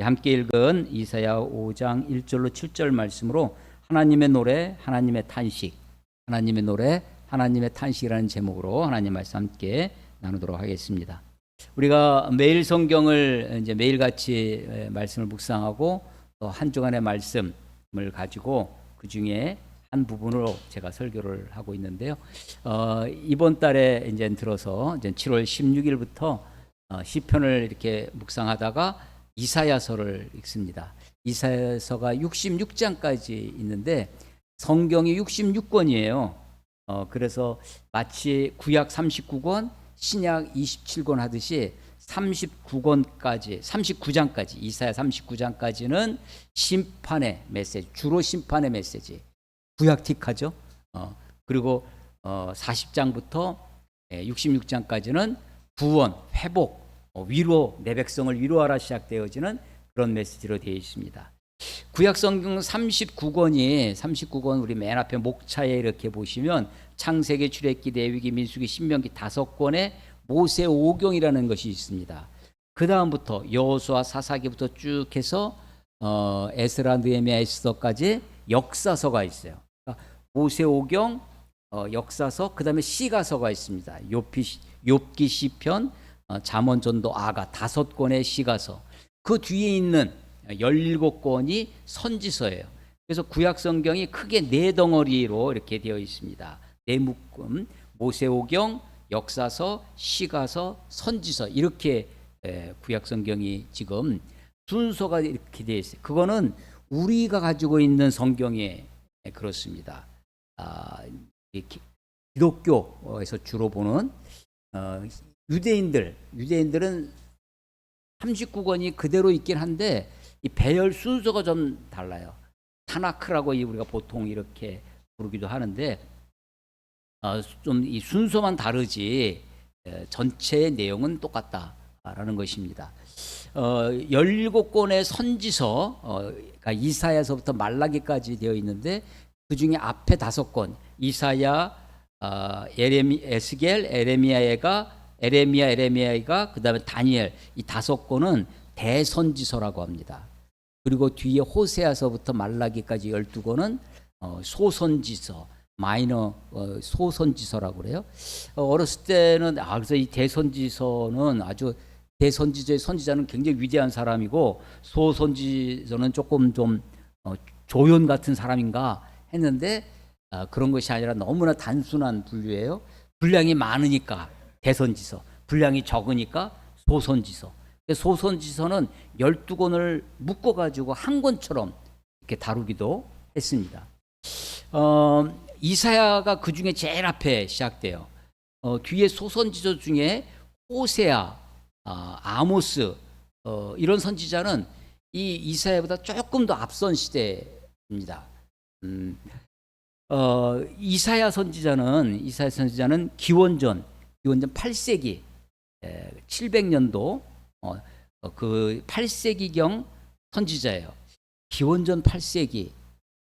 함께 읽은 이사야 5장 1절로 7절 말씀으로 하나님의 노래, 하나님의 탄식, 하나님의 노래, 하나님의 탄식이라는 제목으로 하나님 말씀 함께 나누도록 하겠습니다. 우리가 매일 성경을 이제 매일같이 말씀을 묵상하고 또 한 주간의 말씀을 가지고 그 중에 한 부분으로 제가 설교를 하고 있는데요. 이번 달에 이제 들어서 이제 7월 16일부터 시편을 이렇게 묵상하다가 이사야서를 읽습니다. 이사야서가 66장까지 있는데 성경이 66권이에요. 그래서 마치 구약 39권, 신약 27권 하듯이 39장까지 이사야 39장까지는 심판의 메시지, 주로 심판의 메시지, 구약틱하죠. 그리고 40장부터 66장까지는 구원, 회복, 위로, 내 백성을 위로하라 시작되어지는 그런 메시지로 되어 있습니다. 구약 성경 39권 우리 맨 앞에 목차에 이렇게 보시면 창세기, 출애굽기, 레위기, 민수기, 신명기 5권의 모세 오경이라는 것이 있습니다. 그 다음부터 여호수아, 사사기부터 쭉 해서 에스라, 느헤미야, 에스더까지 역사서가 있어요. 그러니까 모세 오경, 역사서, 그 다음에 시가서가 있습니다. 욥기, 시편, 잠언, 전도, 아가 5권의 시가서. 그 뒤에 있는 17권이 선지서예요. 그래서 구약 성경이 크게 4덩어리로 이렇게 되어 있습니다. 4묶음, 모세오경, 역사서, 시가서, 선지서, 이렇게 구약 성경이 지금 순서가 이렇게 되어 있어요. 그거는 우리가 가지고 있는 성경에 그렇습니다. 기독교에서 주로 보는 유대인들은 39권이 그대로 있긴 한데 이 배열 순서가 좀 달라요. 타나크라고 우리가 보통 이렇게 부르기도 하는데 좀 이 순서만 다르지 전체의 내용은 똑같다라는 것입니다. 17권의 선지서, 그러니까 이사야서부터 말라기까지 되어 있는데 그 중에 앞에 5권, 이사야, 에스겔, 에레미야가 그 다음에 다니엘, 이 5권은 대선지서라고 합니다. 그리고 뒤에 호세아서부터 말라기까지 12권은 소선지서, 마이너 소선지서라고 그래요. 어렸을 때는 그래서 이 대선지서는 아주 대선지서의 선지자는 굉장히 위대한 사람이고 소선지서는 조금 좀 조연 같은 사람인가 했는데 그런 것이 아니라 너무나 단순한 분류예요. 분량이 많으니까 대선지서, 분량이 적으니까 소선지서. 소선지서는 12권을 묶어가지고 한 권처럼 이렇게 다루기도 했습니다. 이사야가 그 중에 제일 앞에 시작돼요. 뒤에 소선지서 중에 호세아, 아모스, 이런 선지자는 이 이사야보다 조금 더 앞선 시대입니다. 이사야 선지자는 기원전 8세기 700년도 그 8세기경 선지자예요. 기원전 8세기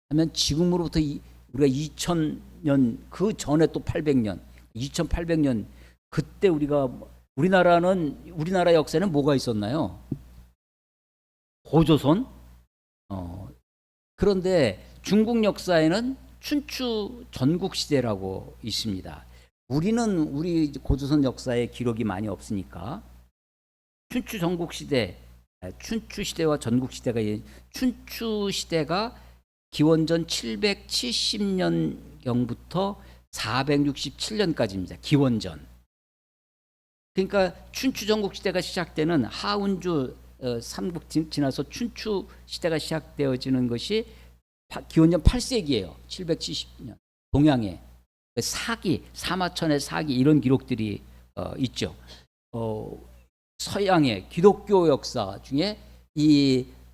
하면 지금으로부터 우리가 2000년 그 전에 또 800년 2800년 그때 우리나라 역사에는 뭐가 있었나요? 고조선. 그런데 중국 역사에는 춘추 전국시대라고 있습니다. 우리 고조선 역사에 기록이 많이 없으니까 춘추 전국시대, 춘추시대와 전국시대가 춘추시대가 기원전 770년경부터 467년까지입니다. 기원전. 그러니까 춘추 전국시대가 시작되는 하운주 삼국 지나서 춘추 시대가 시작되어지는 것이 기원전 8세기예요. 770년. 동양에 사마천의 사기 이런 기록들이 있죠. 서양의 기독교 역사 중에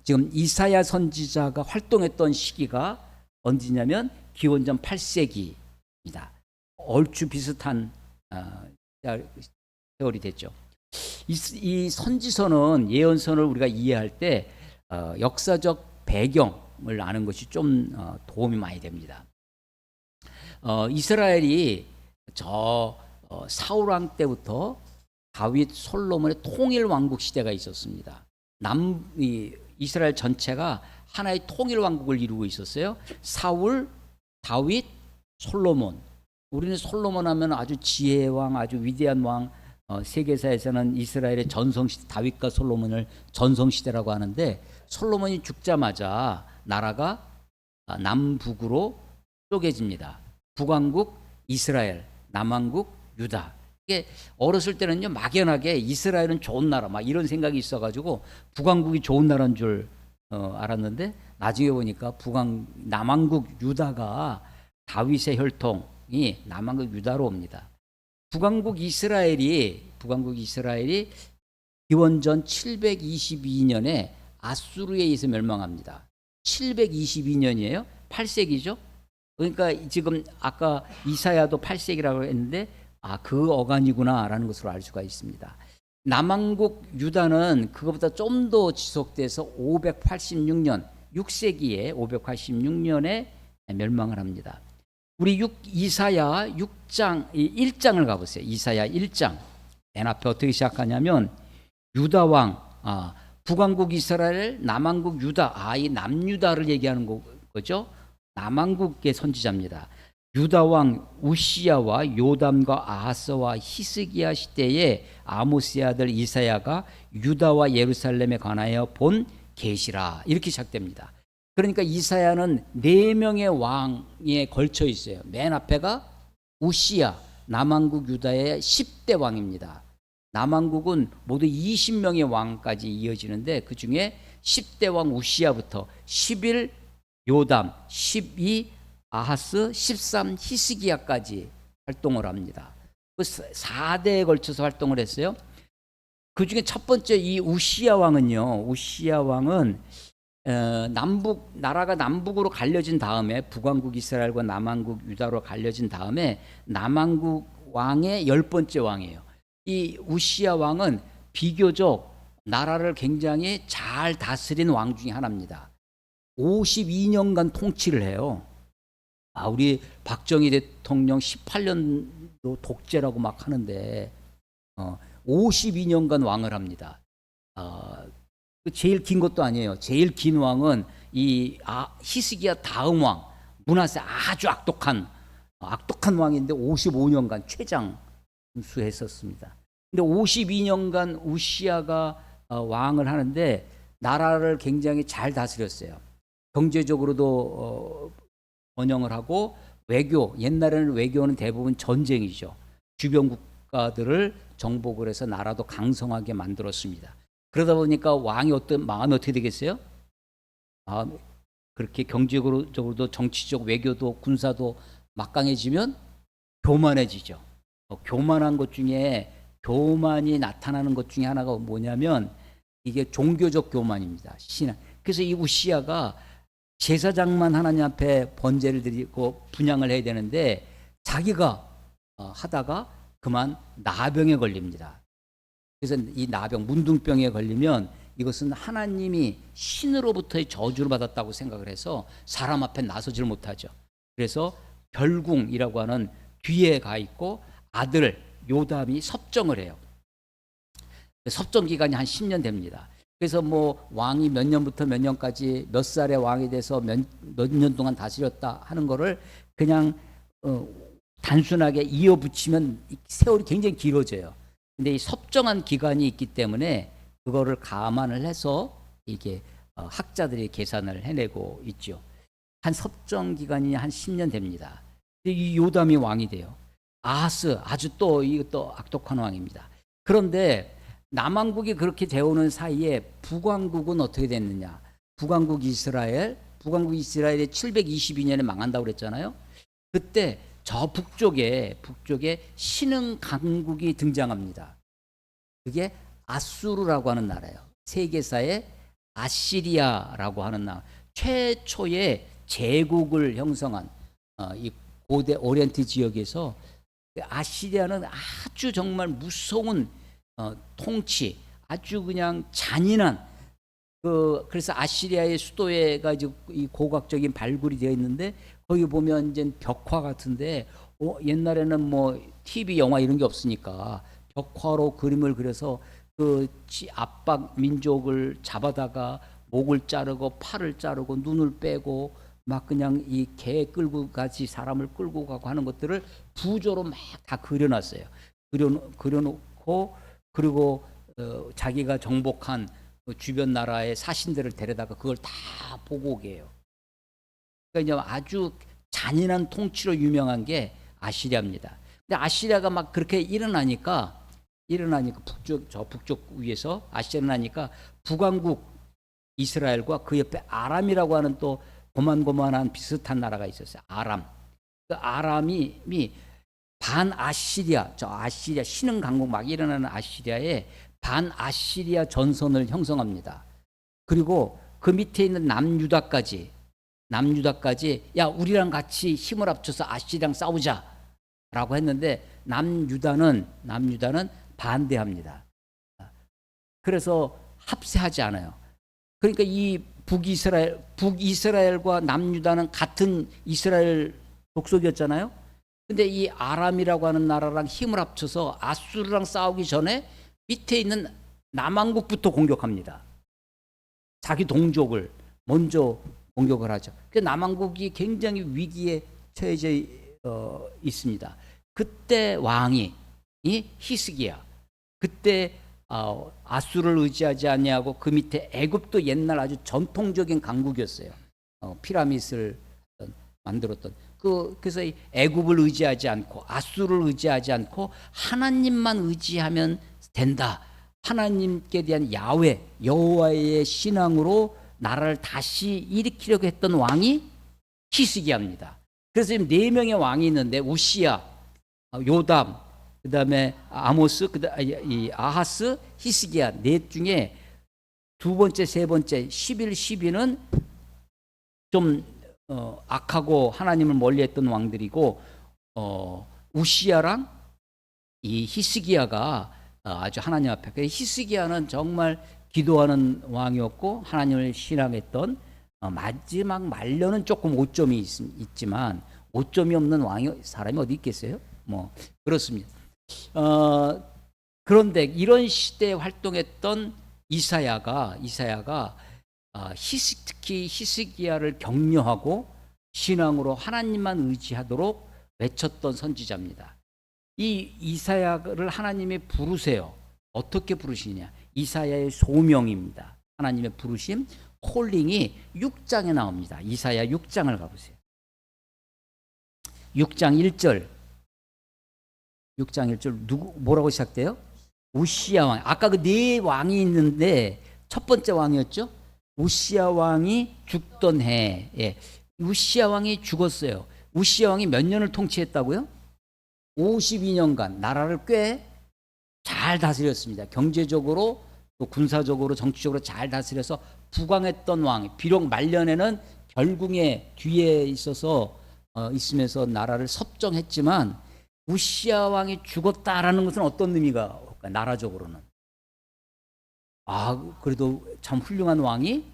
지금 이사야 선지자가 활동했던 시기가 언제냐면 기원전 8세기입니다. 얼추 비슷한 세월이 됐죠. 이 선지서는 예언서를 우리가 이해할 때 역사적 배경을 아는 것이 좀 도움이 많이 됩니다. 이스라엘이 사울 왕 때부터 다윗, 솔로몬의 통일 왕국 시대가 있었습니다. 이스라엘 전체가 하나의 통일 왕국을 이루고 있었어요. 사울, 다윗, 솔로몬. 우리는 솔로몬 하면 아주 지혜의 왕, 아주 위대한 왕. 세계사에서는 이스라엘의 전성시대, 다윗과 솔로몬을 전성시대라고 하는데, 솔로몬이 죽자마자 나라가 남북으로 쪼개집니다. 북왕국 이스라엘, 남왕국 유다. 이게 어렸을 때는요, 막연하게 이스라엘은 좋은 나라 막 이런 생각이 있어가지고 북왕국이 좋은 나라인 줄 알았는데, 나중에 보니까 남왕국 유다가 다윗의 혈통이 남왕국 유다로 옵니다. 북왕국 이스라엘이 기원전 722년에 아수르에 의해서 멸망합니다. 722년이에요. 8세기죠. 그러니까 지금 아까 이사야도 8세기라고 했는데 그 어간이구나라는 것으로 알 수가 있습니다. 남왕국 유다는 그것보다 좀 더 지속돼서 586년 6세기에 586년에 멸망을 합니다. 우리 이사야 6장 1장을 가보세요. 이사야 1장 맨 앞에 어떻게 시작하냐면 유다 왕 북왕국 이스라엘, 남왕국 유다. 이 남유다를 얘기하는 거죠. 남왕국의 선지자입니다. 유다 왕 우시야와 요담과 아하스와 히스기야 시대에 아모스의 아들 이사야가 유다와 예루살렘에 관하여 본 계시라. 이렇게 시작됩니다. 그러니까 이사야는 4명의 왕에 걸쳐 있어요. 맨 앞에가 우시야, 남왕국 유다의 10대 왕입니다. 남왕국은 모두 20명의 왕까지 이어지는데 그 중에 10대 왕 우시야부터 11 요담, 12 아하스, 13 히스기야까지 활동을 합니다. 그 4대에 걸쳐서 활동을 했어요. 그 중에 첫 번째 이 우시야 왕은요. 우시야 왕은 나라가 남북으로 갈려진 다음에 북왕국 이스라엘과 남왕국 유다로 갈려진 다음에 남왕국 왕의 10번째 왕이에요. 이 우시야 왕은 비교적 나라를 굉장히 잘 다스린 왕 중에 하나입니다. 52년간 통치를 해요. 우리 박정희 대통령 18년도 독재라고 막 하는데 52년간 왕을 합니다. 제일 긴 것도 아니에요. 제일 긴 왕은 히스기야 다음 왕 므낫세 아주 악독한 왕인데 55년간 최장수했었습니다. 근데 52년간 우시야가 왕을 하는데 나라를 굉장히 잘 다스렸어요. 경제적으로도 번영을 하고 옛날에는 외교는 대부분 전쟁이죠. 주변 국가들을 정복을 해서 나라도 강성하게 만들었습니다. 그러다 보니까 마음이 어떻게 되겠어요? 그렇게 경제적으로도 정치적 외교도 군사도 막강해지면 교만해지죠. 교만한 것 중에 교만이 나타나는 것 중에 하나가 뭐냐면 이게 종교적 교만입니다. 신앙. 그래서 이 우시야가 제사장만 하나님 앞에 번제를 드리고 분향을 해야 되는데 자기가 하다가 그만 나병에 걸립니다. 그래서 이 나병, 문둥병에 걸리면 이것은 하나님이 신으로부터의 저주를 받았다고 생각을 해서 사람 앞에 나서질 못하죠. 그래서 별궁이라고 하는 뒤에 가 있고 아들 요담이 섭정을 해요. 섭정 기간이 한 10년 됩니다. 그래서 왕이 몇 년부터 몇 년까지 몇 살의 왕이 돼서 몇 년 동안 다스렸다 하는 거를 그냥 단순하게 이어붙이면 세월이 굉장히 길어져요. 근데 이 섭정한 기간이 있기 때문에 그거를 감안을 해서 이게 학자들이 계산을 해내고 있죠. 한 섭정 기간이 한 10년 됩니다. 이 요담이 왕이 돼요. 아하스 아주 이것도 악독한 왕입니다. 그런데 남왕국이 그렇게 되어오는 사이에 북왕국은 어떻게 됐느냐? 북왕국이 이스라엘이 722년에 망한다고 그랬잖아요. 그때 저 북쪽에 신흥 강국이 등장합니다. 그게 아수르라고 하는 나라예요. 세계사의 아시리아라고 하는 나라. 최초의 제국을 형성한 이 고대 오리엔트 지역에서 아시리아는 아주 정말 무서운 통치, 아주 그냥 잔인한 그래서 아시리아의 수도에가 이제 이 고각적인 발굴이 되어 있는데 거기 보면 이제 벽화 같은데 옛날에는 TV 영화 이런 게 없으니까 벽화로 그림을 그려서 그 압박 민족을 잡아다가 목을 자르고 팔을 자르고 눈을 빼고 막 그냥 이 개 끌고 같이 사람을 끌고 가고 하는 것들을 부조로 막 다 그려놨어요. 그려놓고 그리고 자기가 정복한 주변 나라의 사신들을 데려다가 그걸 다 보고 오게 해요. 그러니까 이제 아주 잔인한 통치로 유명한 게 아시리아입니다. 근데 아시리아가 막 그렇게 일어나니까 북쪽 위에서 아시리아 일어나니까 북왕국 이스라엘과 그 옆에 아람이라고 하는 또 고만고만한 비슷한 나라가 있었어요. 아람. 그 아람이 반아시리아, 저 아시리아 신흥 강국 막 일어나는 아시리아에 반아시리아 전선을 형성합니다. 그리고 그 밑에 있는 남유다까지 야 우리랑 같이 힘을 합쳐서 아시리아랑 싸우자라고 했는데 남유다는 반대합니다. 그래서 합세하지 않아요. 그러니까 이 북이스라엘과 남유다는 같은 이스라엘 족속이었잖아요. 근데 이 아람이라고 하는 나라랑 힘을 합쳐서 아수르랑 싸우기 전에 밑에 있는 남왕국부터 공격합니다. 자기 동족을 먼저 공격을 하죠. 그 남왕국이 굉장히 위기에 처해져 있습니다. 그때 왕이 히스기야. 그때 아수르를 의지하지 아니하고 그 밑에 애굽도 옛날 아주 전통적인 강국이었어요. 피라밋을 만들었던. 그래서 애굽을 의지하지 않고 아수르를 의지하지 않고 하나님만 의지하면 된다. 하나님께 대한 야훼 여호와의 신앙으로 나라를 다시 일으키려고 했던 왕이 히스기야입니다. 그래서 지금 4명의 왕이 있는데 우시야, 요담, 그다음에 아모스, 이 아하스, 히스기야 넷 중에 두 번째, 세 번째 11, 12는 좀 악하고 하나님을 멀리했던 왕들이고 우시야랑 이 히스기야가 아주 하나님 앞에 히스기야는 정말 기도하는 왕이었고 하나님을 신앙했던 마지막 말년은 조금 오점이 있지만 오점이 없는 사람이 어디 있겠어요? 뭐 그렇습니다. 그런데 이런 시대에 활동했던 이사야가 특히 히스기야를 격려하고 신앙으로 하나님만 의지하도록 외쳤던 선지자입니다. 이 이사야를 하나님이 부르세요. 어떻게 부르시냐? 이사야의 소명입니다. 하나님의 부르심, 콜링이 6장에 나옵니다. 이사야 6장을 가보세요. 6장 1절. 뭐라고 시작돼요? 우시야 왕. 아까 그 4 왕이 있는데 첫 번째 왕이었죠? 우시야 왕이 죽던 해. 예. 우시야 왕이 죽었어요. 우시야 왕이 몇 년을 통치했다고요? 52년간 나라를 꽤 잘 다스렸습니다. 경제적으로 또 군사적으로 정치적으로 잘 다스려서 부강했던 왕. 비록 말년에는 결궁에 뒤에 있으면서 나라를 섭정했지만 우시야 왕이 죽었다라는 것은 어떤 의미가 올까요? 나라적으로는 그래도 참 훌륭한 왕이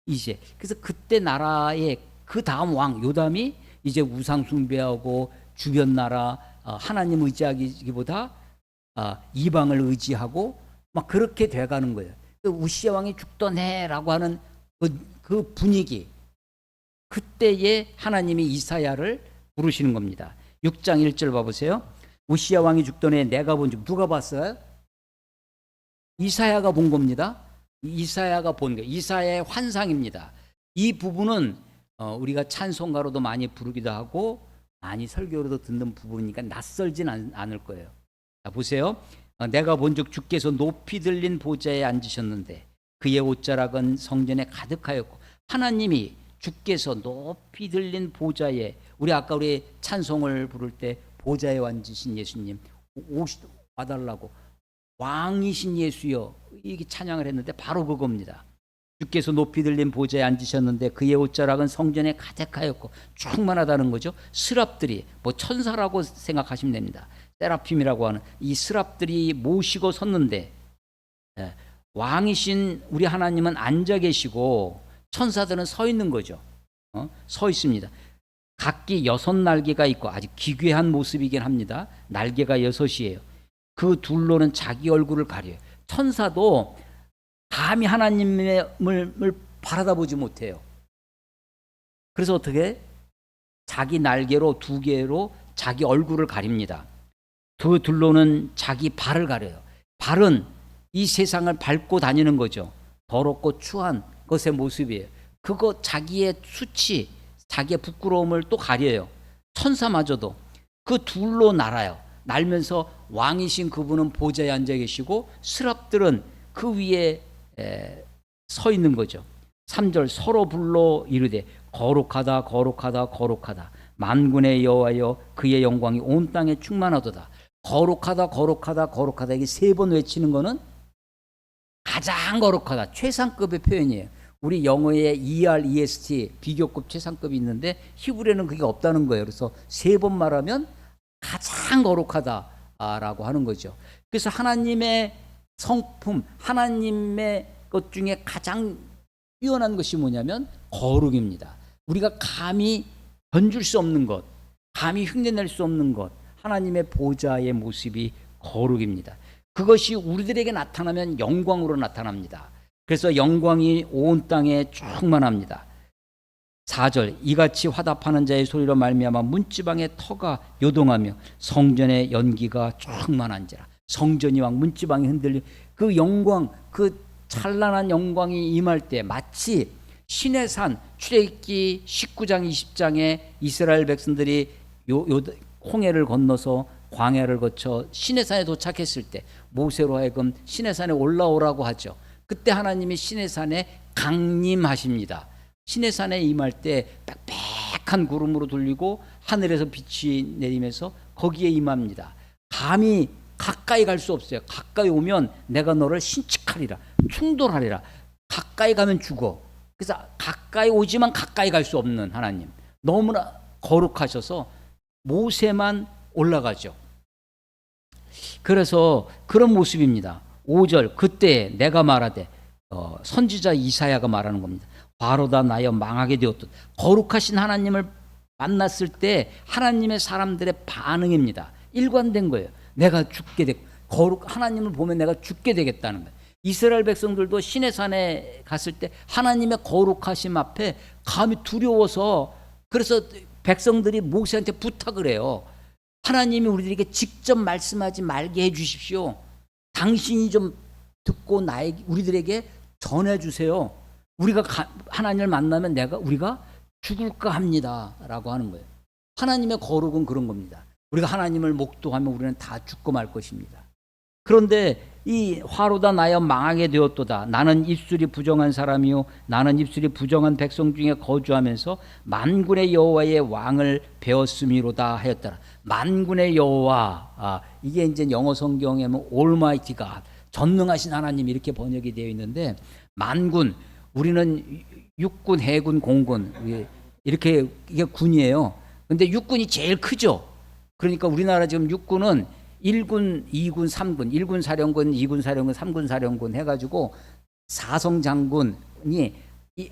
이제 그래서 그때 나라의 그 다음 왕 요담이 이제 우상 숭배하고 주변 나라 하나님 의지하기보다 이방을 의지하고 막 그렇게 돼가는 거예요. 우시야 왕이 죽던 해라고 하는 그 분위기, 그때에 하나님이 이사야를 부르시는 겁니다. 6장 1절 봐보세요. 우시야 왕이 죽던 해에 내가 본 적, 누가 봤어요? 이사야가 본 겁니다. 이사야가 본 거예요. 이사야의 환상입니다. 이 부분은 우리가 찬송가로도 많이 부르기도 하고 많이 설교로도 듣는 부분이니까 낯설진 않을 거예요. 자, 보세요. 내가 본즉 주께서 높이 들린 보좌에 앉으셨는데 그의 옷자락은 성전에 가득하였고, 하나님이 주께서 높이 들린 보좌에, 우리 찬송을 부를 때 보좌에 앉으신 예수님 와달라고 왕이신 예수여 이게 찬양을 했는데 바로 그겁니다. 주께서 높이 들린 보좌에 앉으셨는데 그의 옷자락은 성전에 가득하였고, 충만하다는 거죠. 스랍들이 천사라고 생각하시면 됩니다. 세라핌이라고 하는 이 스랍들이 모시고 섰는데, 왕이신 우리 하나님은 앉아 계시고 천사들은 서 있는 거죠. 서 있습니다. 각기 6날개가 있고 아주 기괴한 모습이긴 합니다. 날개가 6이에요. 그 둘로는 자기 얼굴을 가려요. 천사도 감히 하나님을 바라다 보지 못해요. 그래서 어떻게? 자기 날개로 두 개로 자기 얼굴을 가립니다. 그 둘로는 자기 발을 가려요. 발은 이 세상을 밟고 다니는 거죠. 더럽고 추한 것의 모습이에요. 그거 자기의 수치, 자기의 부끄러움을 또 가려요. 천사마저도 그 둘로 날아요. 날면서 왕이신 그분은 보좌에 앉아 계시고 스랍들은 그 위에 서 있는 거죠. 3절 서로 불러 이르되 거룩하다 거룩하다 거룩하다 만군의 여호와여 그의 영광이 온 땅에 충만하도다. 거룩하다 거룩하다 거룩하다 이게 3번 외치는 거는 가장 거룩하다 최상급의 표현이에요. 우리 영어에 EREST 비교급 최상급이 있는데 히브리어는 그게 없다는 거예요. 그래서 3번 말하면 가장 거룩하다라고 하는 거죠. 그래서 하나님의 성품, 하나님의 것 중에 가장 뛰어난 것이 뭐냐면 거룩입니다. 우리가 감히 견줄 수 없는 것, 감히 흉내낼 수 없는 것, 하나님의 보좌의 모습이 거룩입니다. 그것이 우리들에게 나타나면 영광으로 나타납니다. 그래서 영광이 온 땅에 충만합니다. 4절 이같이 화답하는 자의 소리로 말미암아 문지방의 터가 요동하며 성전의 연기가 충만한지라. 성전이 막 문지방이 흔들려 그 영광, 그 찬란한 영광이 임할 때 마치 신의 산 출애굽기 19장 20장에 이스라엘 백성들이 홍해를 건너서 광야를 거쳐 신의 산에 도착했을 때 모세로 하여금 신의 산에 올라오라고 하죠. 그때 하나님이 신의 산에 강림하십니다. 신의 산에 임할 때 빽빽한 구름으로 들리고 하늘에서 빛이 내리면서 거기에 임합니다. 감히 가까이 갈 수 없어요. 가까이 오면 내가 너를 신칙하리라, 충돌하리라. 가까이 가면 죽어. 그래서 가까이 오지만 가까이 갈 수 없는 하나님, 너무나 거룩하셔서 모세만 올라가죠. 그래서 그런 모습입니다. 5절 그때 내가 말하되 선지자 이사야가 말하는 겁니다. 바로다 나여 망하게 되었듯. 거룩하신 하나님을 만났을 때 하나님의 사람들의 반응입니다. 일관된 거예요. 내가 죽게 되고 하나님을 보면 내가 죽게 되겠다는 거예요. 이스라엘 백성들도 시내 산에 갔을 때 하나님의 거룩하심 앞에 감히 두려워서 그래서 백성들이 모세한테 부탁을 해요. 하나님이 우리들에게 직접 말씀하지 말게 해 주십시오. 당신이 좀 듣고 우리들에게 전해 주세요. 우리가 하나님을 만나면 우리가 죽을까 합니다라고 하는 거예요. 하나님의 거룩은 그런 겁니다. 우리가 하나님을 목도하면 우리는 다 죽고 말 것입니다. 그런데 이 화로다 나여 망하게 되었도다. 나는 입술이 부정한 사람이요 나는 입술이 부정한 백성 중에 거주하면서 만군의 여호와의 왕을 배웠음이로다 하였더라. 만군의 여호와, 이게 이제 영어 성경에는 Almighty God, 전능하신 하나님 이렇게 번역이 되어 있는데 만군, 우리는 육군, 해군, 공군 이렇게 이게 군이에요. 근데 육군이 제일 크죠. 그러니까 우리나라 지금 육군은 1군, 2군, 3군, 1군 사령군, 2군 사령군, 3군 사령군 해가지고 사성 장군이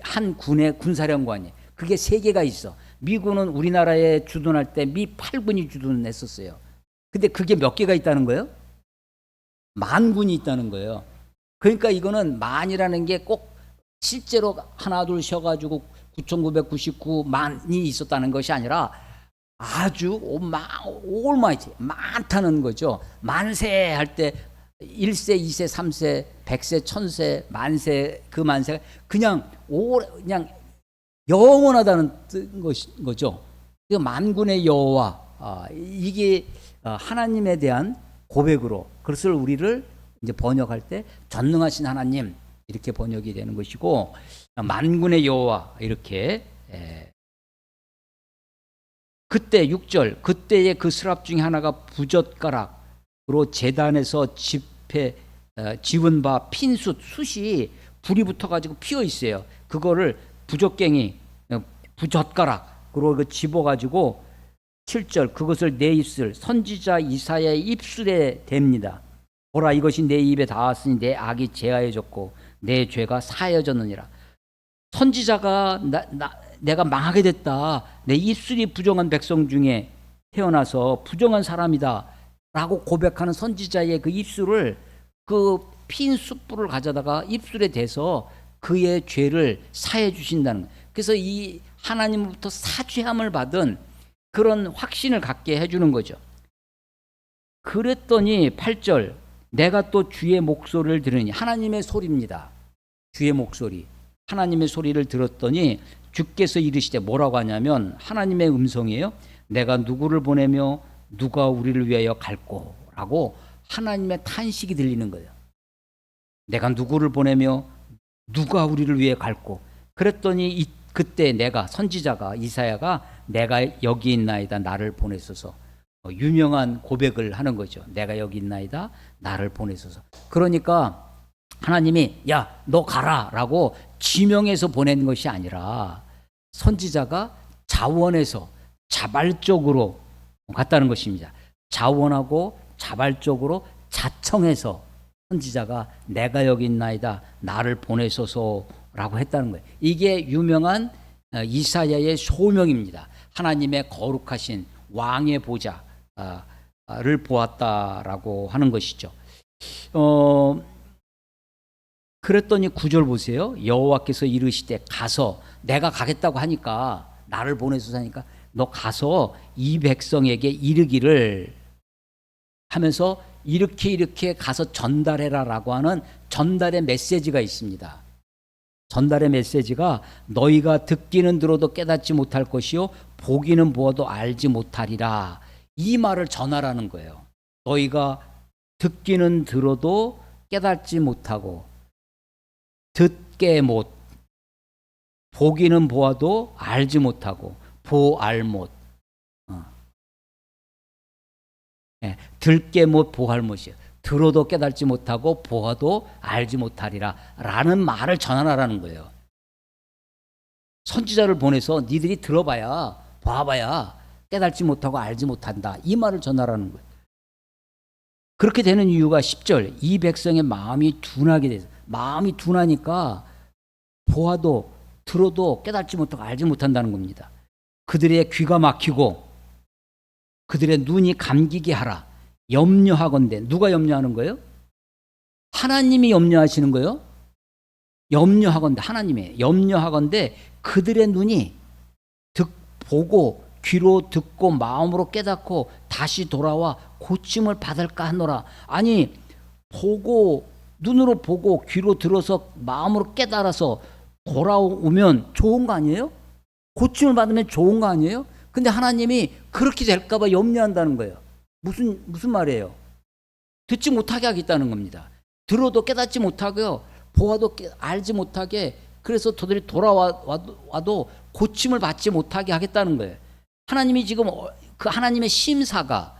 한 군의 군사령관이에요. 그게 3개가 있어. 미군은 우리나라에 주둔할 때 미 8군이 주둔했었어요. 근데 그게 몇 개가 있다는 거예요? 만군이 있다는 거예요. 그러니까 이거는 만이라는 게 꼭 실제로 하나 둘 쉬어가지고 9,999만이 있었다는 것이 아니라 아주 올마이티 많다는 거죠. 만세 할 때 1세, 2세, 3세, 100세, 1000세, 만세, 그 만세가 그냥 영원하다는 거죠. 만군의 여호와, 이게 하나님에 대한 고백으로 그것을 우리를 이제 번역할 때 전능하신 하나님 이렇게 번역이 되는 것이고 만군의 여호와 이렇게. 그때 6절 그때의 그 스랍 중에 하나가 부젓가락으로 제단에서 지운 바 핏이 불이 붙어가지고 피어 있어요. 그거를 부젓갱이 부젓가락으로 집어가지고 7절 그것을 내 입술 선지자 이사야의 입술에 댑니다. 보라 이것이 내 입에 닿았으니 내 악이 제하여졌고 내 죄가 사하여졌느니라. 선지자가 내가 망하게 됐다. 내 입술이 부정한 백성 중에 태어나서 부정한 사람이다 라고 고백하는 선지자의 그 입술을 그 핀 숯불을 가져다가 입술에 대서 그의 죄를 사해 주신다는 거예요. 그래서 이 하나님으로부터 사죄함을 받은 그런 확신을 갖게 해주는 거죠. 그랬더니 8절, 내가 또 주의 목소리를 들으니, 하나님의 소리입니다. 주의 목소리, 하나님의 소리를 들었더니 주께서 이르시되, 뭐라고 하냐면 하나님의 음성이에요. 내가 누구를 보내며 누가 우리를 위하여 갈꼬? 라고 하나님의 탄식이 들리는 거예요. 내가 누구를 보내며 누가 우리를 위해 갈꼬? 그랬더니 그때 내가, 선지자가, 이사야가 내가 여기 있나이다 나를 보내소서, 유명한 고백을 하는 거죠. 내가 여기 있나이다 나를 보내소서. 그러니까 하나님이 야 너 가라 라고 지명해서 보낸 것이 아니라 선지자가 자원해서 자발적으로 갔다는 것입니다. 자원하고 자발적으로 자청해서 선지자가 내가 여기 있나이다 나를 보내소서라고 했다는 거예요. 이게 유명한 이사야의 소명입니다. 하나님의 거룩하신 왕의 보좌를 보았다라고 하는 것이죠. 그랬더니 9절 보세요. 여호와께서 이르시되 가서, 내가 가겠다고 하니까, 나를 보내소서 하니까 너 가서 이 백성에게 이르기를 하면서 이렇게 가서 전달해라라고 하는 전달의 메시지가 있습니다. 전달의 메시지가 너희가 듣기는 들어도 깨닫지 못할 것이요 보기는 보아도 알지 못하리라, 이 말을 전하라는 거예요. 너희가 듣기는 들어도 깨닫지 못하고 듣게 못, 보기는 보아도 알지 못하고 보알 못, 들게 못 보할 못이에요. 들어도 깨닫지 못하고 보아도 알지 못하리라 라는 말을 전하라는 거예요. 선지자를 보내서 니들이 들어봐야 봐봐야 깨닫지 못하고 알지 못한다, 이 말을 전하라는 거예요. 그렇게 되는 이유가 10절, 이 백성의 마음이 둔하게 돼서, 마음이 둔하니까 보아도 들어도 깨닫지 못하고 알지 못한다는 겁니다. 그들의 귀가 막히고 그들의 눈이 감기게 하라. 염려하건대. 누가 염려하는 거예요? 하나님이 염려하시는 거예요? 염려하건대, 하나님이 염려하건대 그들의 눈이 보고 귀로 듣고 마음으로 깨닫고 다시 돌아와 고침을 받을까 하노라. 아니, 보고, 눈으로 보고 귀로 들어서 마음으로 깨달아서 돌아오면 좋은 거 아니에요? 고침을 받으면 좋은 거 아니에요? 근데 하나님이 그렇게 될까 봐 염려한다는 거예요. 무슨 말이에요? 듣지 못하게 하겠다는 겁니다. 들어도 깨닫지 못하고요, 보아도 알지 못하게, 그래서 저들이 돌아와도 고침을 받지 못하게 하겠다는 거예요. 하나님이 지금 그 하나님의 심사가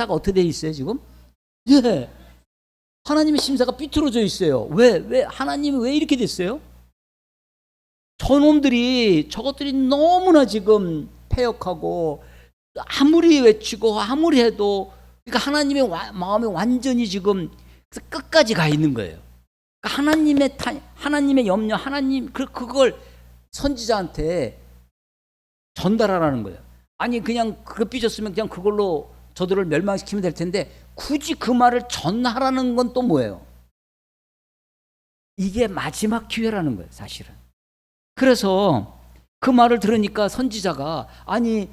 어떻게 돼 있어요 지금? 예, 하나님의 심사가 삐뚤어져 있어요. 왜 하나님이 왜 이렇게 됐어요? 저것들이 너무나 지금 패역하고 아무리 외치고 아무리 해도, 그러니까 하나님의 마음이 완전히 지금 끝까지 가 있는 거예요. 그러니까 하나님의 염려, 그걸 선지자한테 전달하라는 거예요. 아니 그냥 그거 삐졌으면 그냥 그걸로 저들을 멸망시키면 될 텐데 굳이 그 말을 전하라는 건 또 뭐예요? 이게 마지막 기회라는 거예요 사실은. 그래서 그 말을 들으니까 선지자가, 아니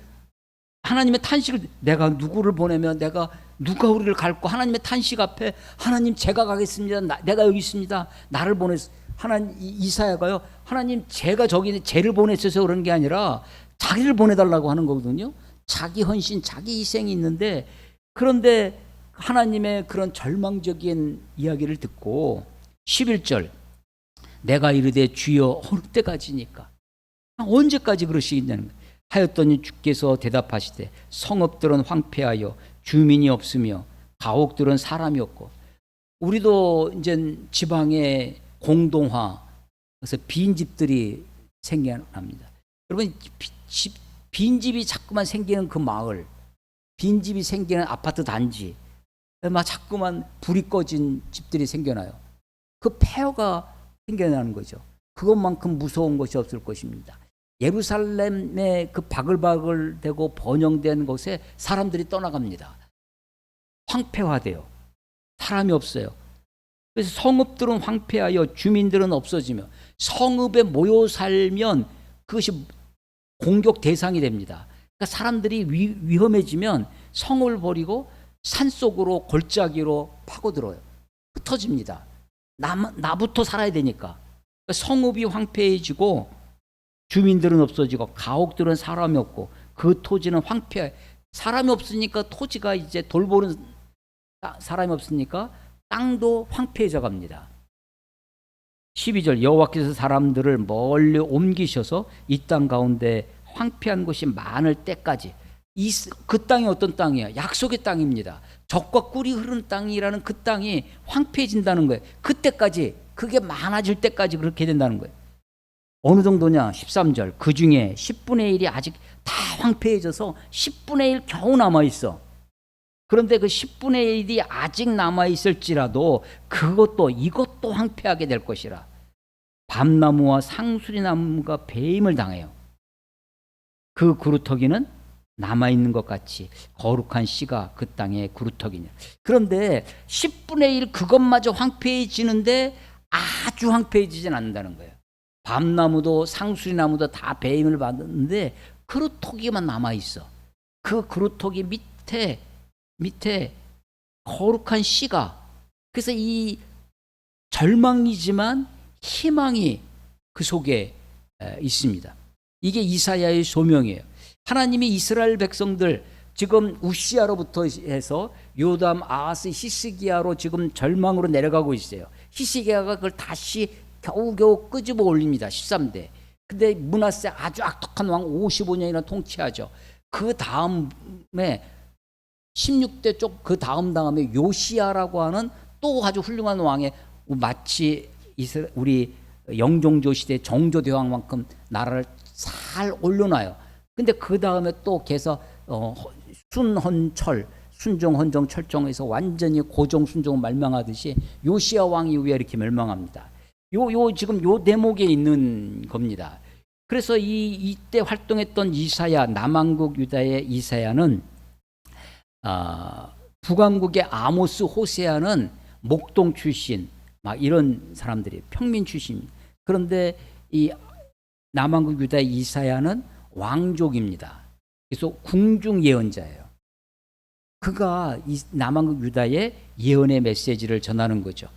하나님의 탄식을, 내가 누구를 보내면 누가 우리를 갈고, 하나님의 탄식 앞에 하나님 제가 가겠습니다, 내가 여기 있습니다, 나를 보내서, 이사야가요, 하나님 제가 저기 쟤를 보내셔서 그런 게 아니라 자기를 보내달라고 하는 거거든요. 자기 헌신, 자기 희생이 있는데, 그런데 하나님의 그런 절망적인 이야기를 듣고 11절, 내가 이르되 주여 어느 때까지니까, 언제까지 그러시겠냐는 거예요. 하였더니 주께서 대답하시되 성읍들은 황폐하여 주민이 없으며 가옥들은 사람이 없고. 우리도 이제 지방에 공동화, 그래서 빈집들이 생겨납니다. 여러분, 빈집이 자꾸만 생기는 그 마을, 빈집이 생기는 아파트 단지, 막 자꾸만 불이 꺼진 집들이 생겨나요. 그 폐허가 생겨나는 거죠. 그것만큼 무서운 것이 없을 것입니다. 예루살렘의 그 바글바글되고 번영된 곳에 사람들이 떠나갑니다. 황폐화돼요. 사람이 없어요. 그래서 성읍들은 황폐하여 주민들은 없어지며 성읍에 모여 살면 그것이 공격 대상이 됩니다. 그러니까 사람들이 위험해지면 성을 버리고 산속으로 골짜기로 파고들어요. 흩어집니다. 나부터 살아야 되니까. 그러니까 성읍이 황폐해지고 주민들은 없어지고 가옥들은 사람이 없고 그 토지는 황폐해. 사람이 없으니까 토지가 이제 돌보는 사람이 없으니까 땅도 황폐해져 갑니다. 12절 여호와께서 사람들을 멀리 옮기셔서 이 땅 가운데 황폐한 곳이 많을 때까지. 그 땅이 어떤 땅이야? 약속의 땅입니다. 젖과 꿀이 흐르는 땅이라는 그 땅이 황폐해진다는 거예요. 그때까지, 그게 많아질 때까지 그렇게 된다는 거예요. 어느 정도냐? 13절 그 중에 10분의 1이 아직 다 황폐해져서 10분의 1 겨우 남아있어. 그런데 그 10분의 1이 아직 남아있을지라도 그것도 이것도 황폐하게 될 것이라. 밤나무와 상수리나무가 배임을 당해요. 그 구루터기는 남아있는 것 같이 거룩한 씨가 그 땅의 구루터기냐. 그런데 10분의 1 그것마저 황폐해지는데 아주 황폐해지진 않는다는 거예요. 밤나무도 상수리나무도 다 배임을 받았는데 그루터기만 남아있어. 그 구루터기 밑에 거룩한 씨가. 그래서 이 절망이지만 희망이 그 속에 있습니다. 이게 이사야의 소명이에요. 하나님이 이스라엘 백성들 지금 우시아로부터 해서 요담, 아하스, 히스기야로 지금 절망으로 내려가고 있어요. 히스기야가 그걸 다시 겨우겨우 끄집어 올립니다. 13대. 근데 므낫세 아주 악독한 왕 55년이나 통치하죠. 그 다음에 16대 쪽 그 다음에 요시야라고 하는 또 아주 훌륭한 왕의 마치 우리 영종조 시대 정조대왕만큼 나라를 잘 올려놔요. 근데 그 다음에 또 계속 순헌철, 순종, 헌정, 철종에서 완전히 고종, 순종을 멸망하듯이 요시야 왕 이후에 이렇게 멸망합니다. 지금 요 대목에 있는 겁니다. 그래서 이때 활동했던 이사야, 남왕국 유다의 이사야는 북왕국의 아모스, 호세아는 목동 출신, 막 이런 사람들이 평민 출신. 그런데 이 남왕국 유다의 이사야는 왕족입니다. 그래서 궁중 예언자예요. 그가 이 남왕국 유다의 예언의 메시지를 전하는 거죠.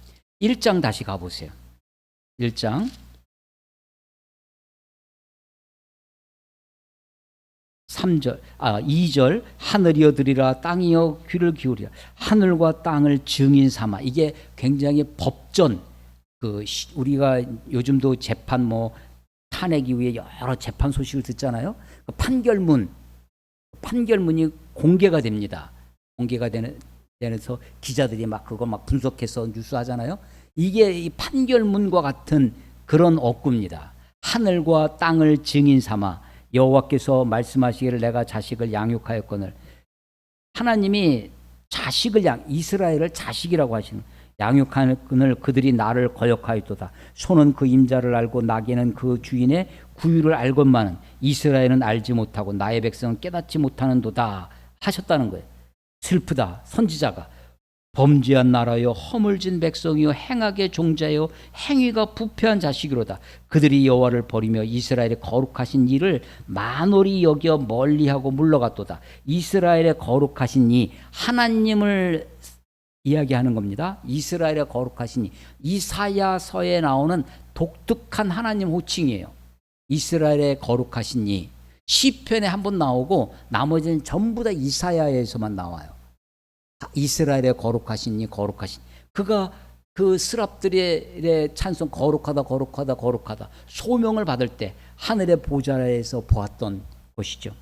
1장 다시 가보세요. 1장 2절 하늘이여 들으라 땅이여 귀를 기울이라 하늘과 땅을 증인 삼아. 이게 굉장히 법전, 우리가 요즘도 재판 탄핵 이후에 여러 재판 소식을 듣잖아요. 판결문이 공개가 됩니다. 공개가 되면서 기자들이 그거 분석해서 뉴스 하잖아요. 이게 이 판결문과 같은 그런 억구입니다. 하늘과 땅을 증인 삼아 여호와께서 말씀하시기를 내가 자식을 양육하였거늘. 하나님이 이스라엘을 자식이라고 하시는, 양육하였거늘 그들이 나를 거역하였도다. 소는 그 임자를 알고 나귀는 그 주인의 구유를 알건만은 이스라엘은 알지 못하고 나의 백성은 깨닫지 못하는도다 하셨다는 거예요. 슬프다. 선지자가 범죄한 나라여 허물진 백성이요 행악의 종자여 행위가 부패한 자식이로다. 그들이 여호와를 버리며 이스라엘의 거룩하신 이를 만홀히 여겨 멀리하고 물러갔도다. 이스라엘의 거룩하신 이, 하나님을 이야기하는 겁니다. 이스라엘의 거룩하신 이, 이사야서에 나오는 독특한 하나님 호칭이에요. 이스라엘의 거룩하신 이, 시편에 한번 나오고 나머지는 전부 다 이사야에서만 나와요. 이스라엘의 거룩하신 이, 거룩하신. 그가 그 스랍들의 찬송 거룩하다 거룩하다 거룩하다 소명을 받을 때 하늘의 보좌에서 보았던 것이죠.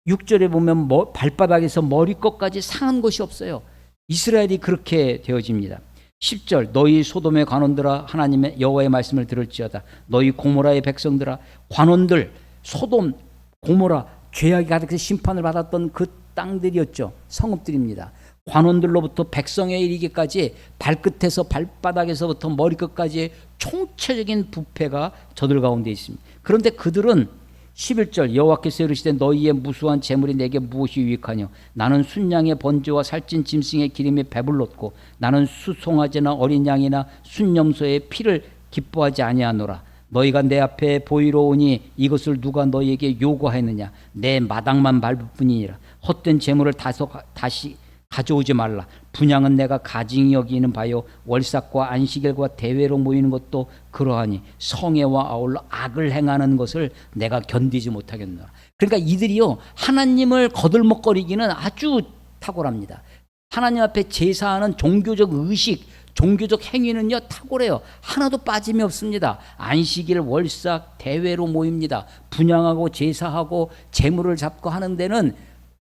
6절에 보면 발바닥에서 머리끝까지 상한 곳이 없어요. 이스라엘이 그렇게 되어집니다. 10절 너희 소돔의 관원들아 하나님의 여호와의 말씀을 들을지어다. 너희 고모라의 백성들아. 관원들, 소돔, 고모라, 죄악이 가득해서 심판을 받았던 그 땅들이었죠. 성읍들입니다. 관원들로부터 백성에 이르기까지 발끝에서 발바닥에서부터 머리끝까지 총체적인 부패가 저들 가운데 있습니다. 그런데 그들은 11절 여호와께서 이르시되 너희의 무수한 재물이 내게 무엇이 유익하뇨 나는 순양의 번제와 살찐 짐승의 기름에 배불렀고 나는 수송아지나 어린 양이나 순염소의 피를 기뻐하지 아니하노라 너희가 내 앞에 보이러 오니 이것을 누가 너희에게 요구하였느냐 내 마당만 밟을 뿐이니라 헛된 재물을 다시 가져오지 말라 분향은 내가 가증히 여기는 바요 월삭과 안식일과 대회로 모이는 것도 그러하니 성애와 아울러 악을 행하는 것을 내가 견디지 못하겠노라. 그러니까 이들이요 하나님을 거들먹거리기는 아주 탁월합니다. 하나님 앞에 제사하는 종교적 의식 종교적 행위는요 탁월해요. 하나도 빠짐이 없습니다. 안식일 월삭 대회로 모입니다. 분향하고 제사하고 제물을 잡고 하는 데는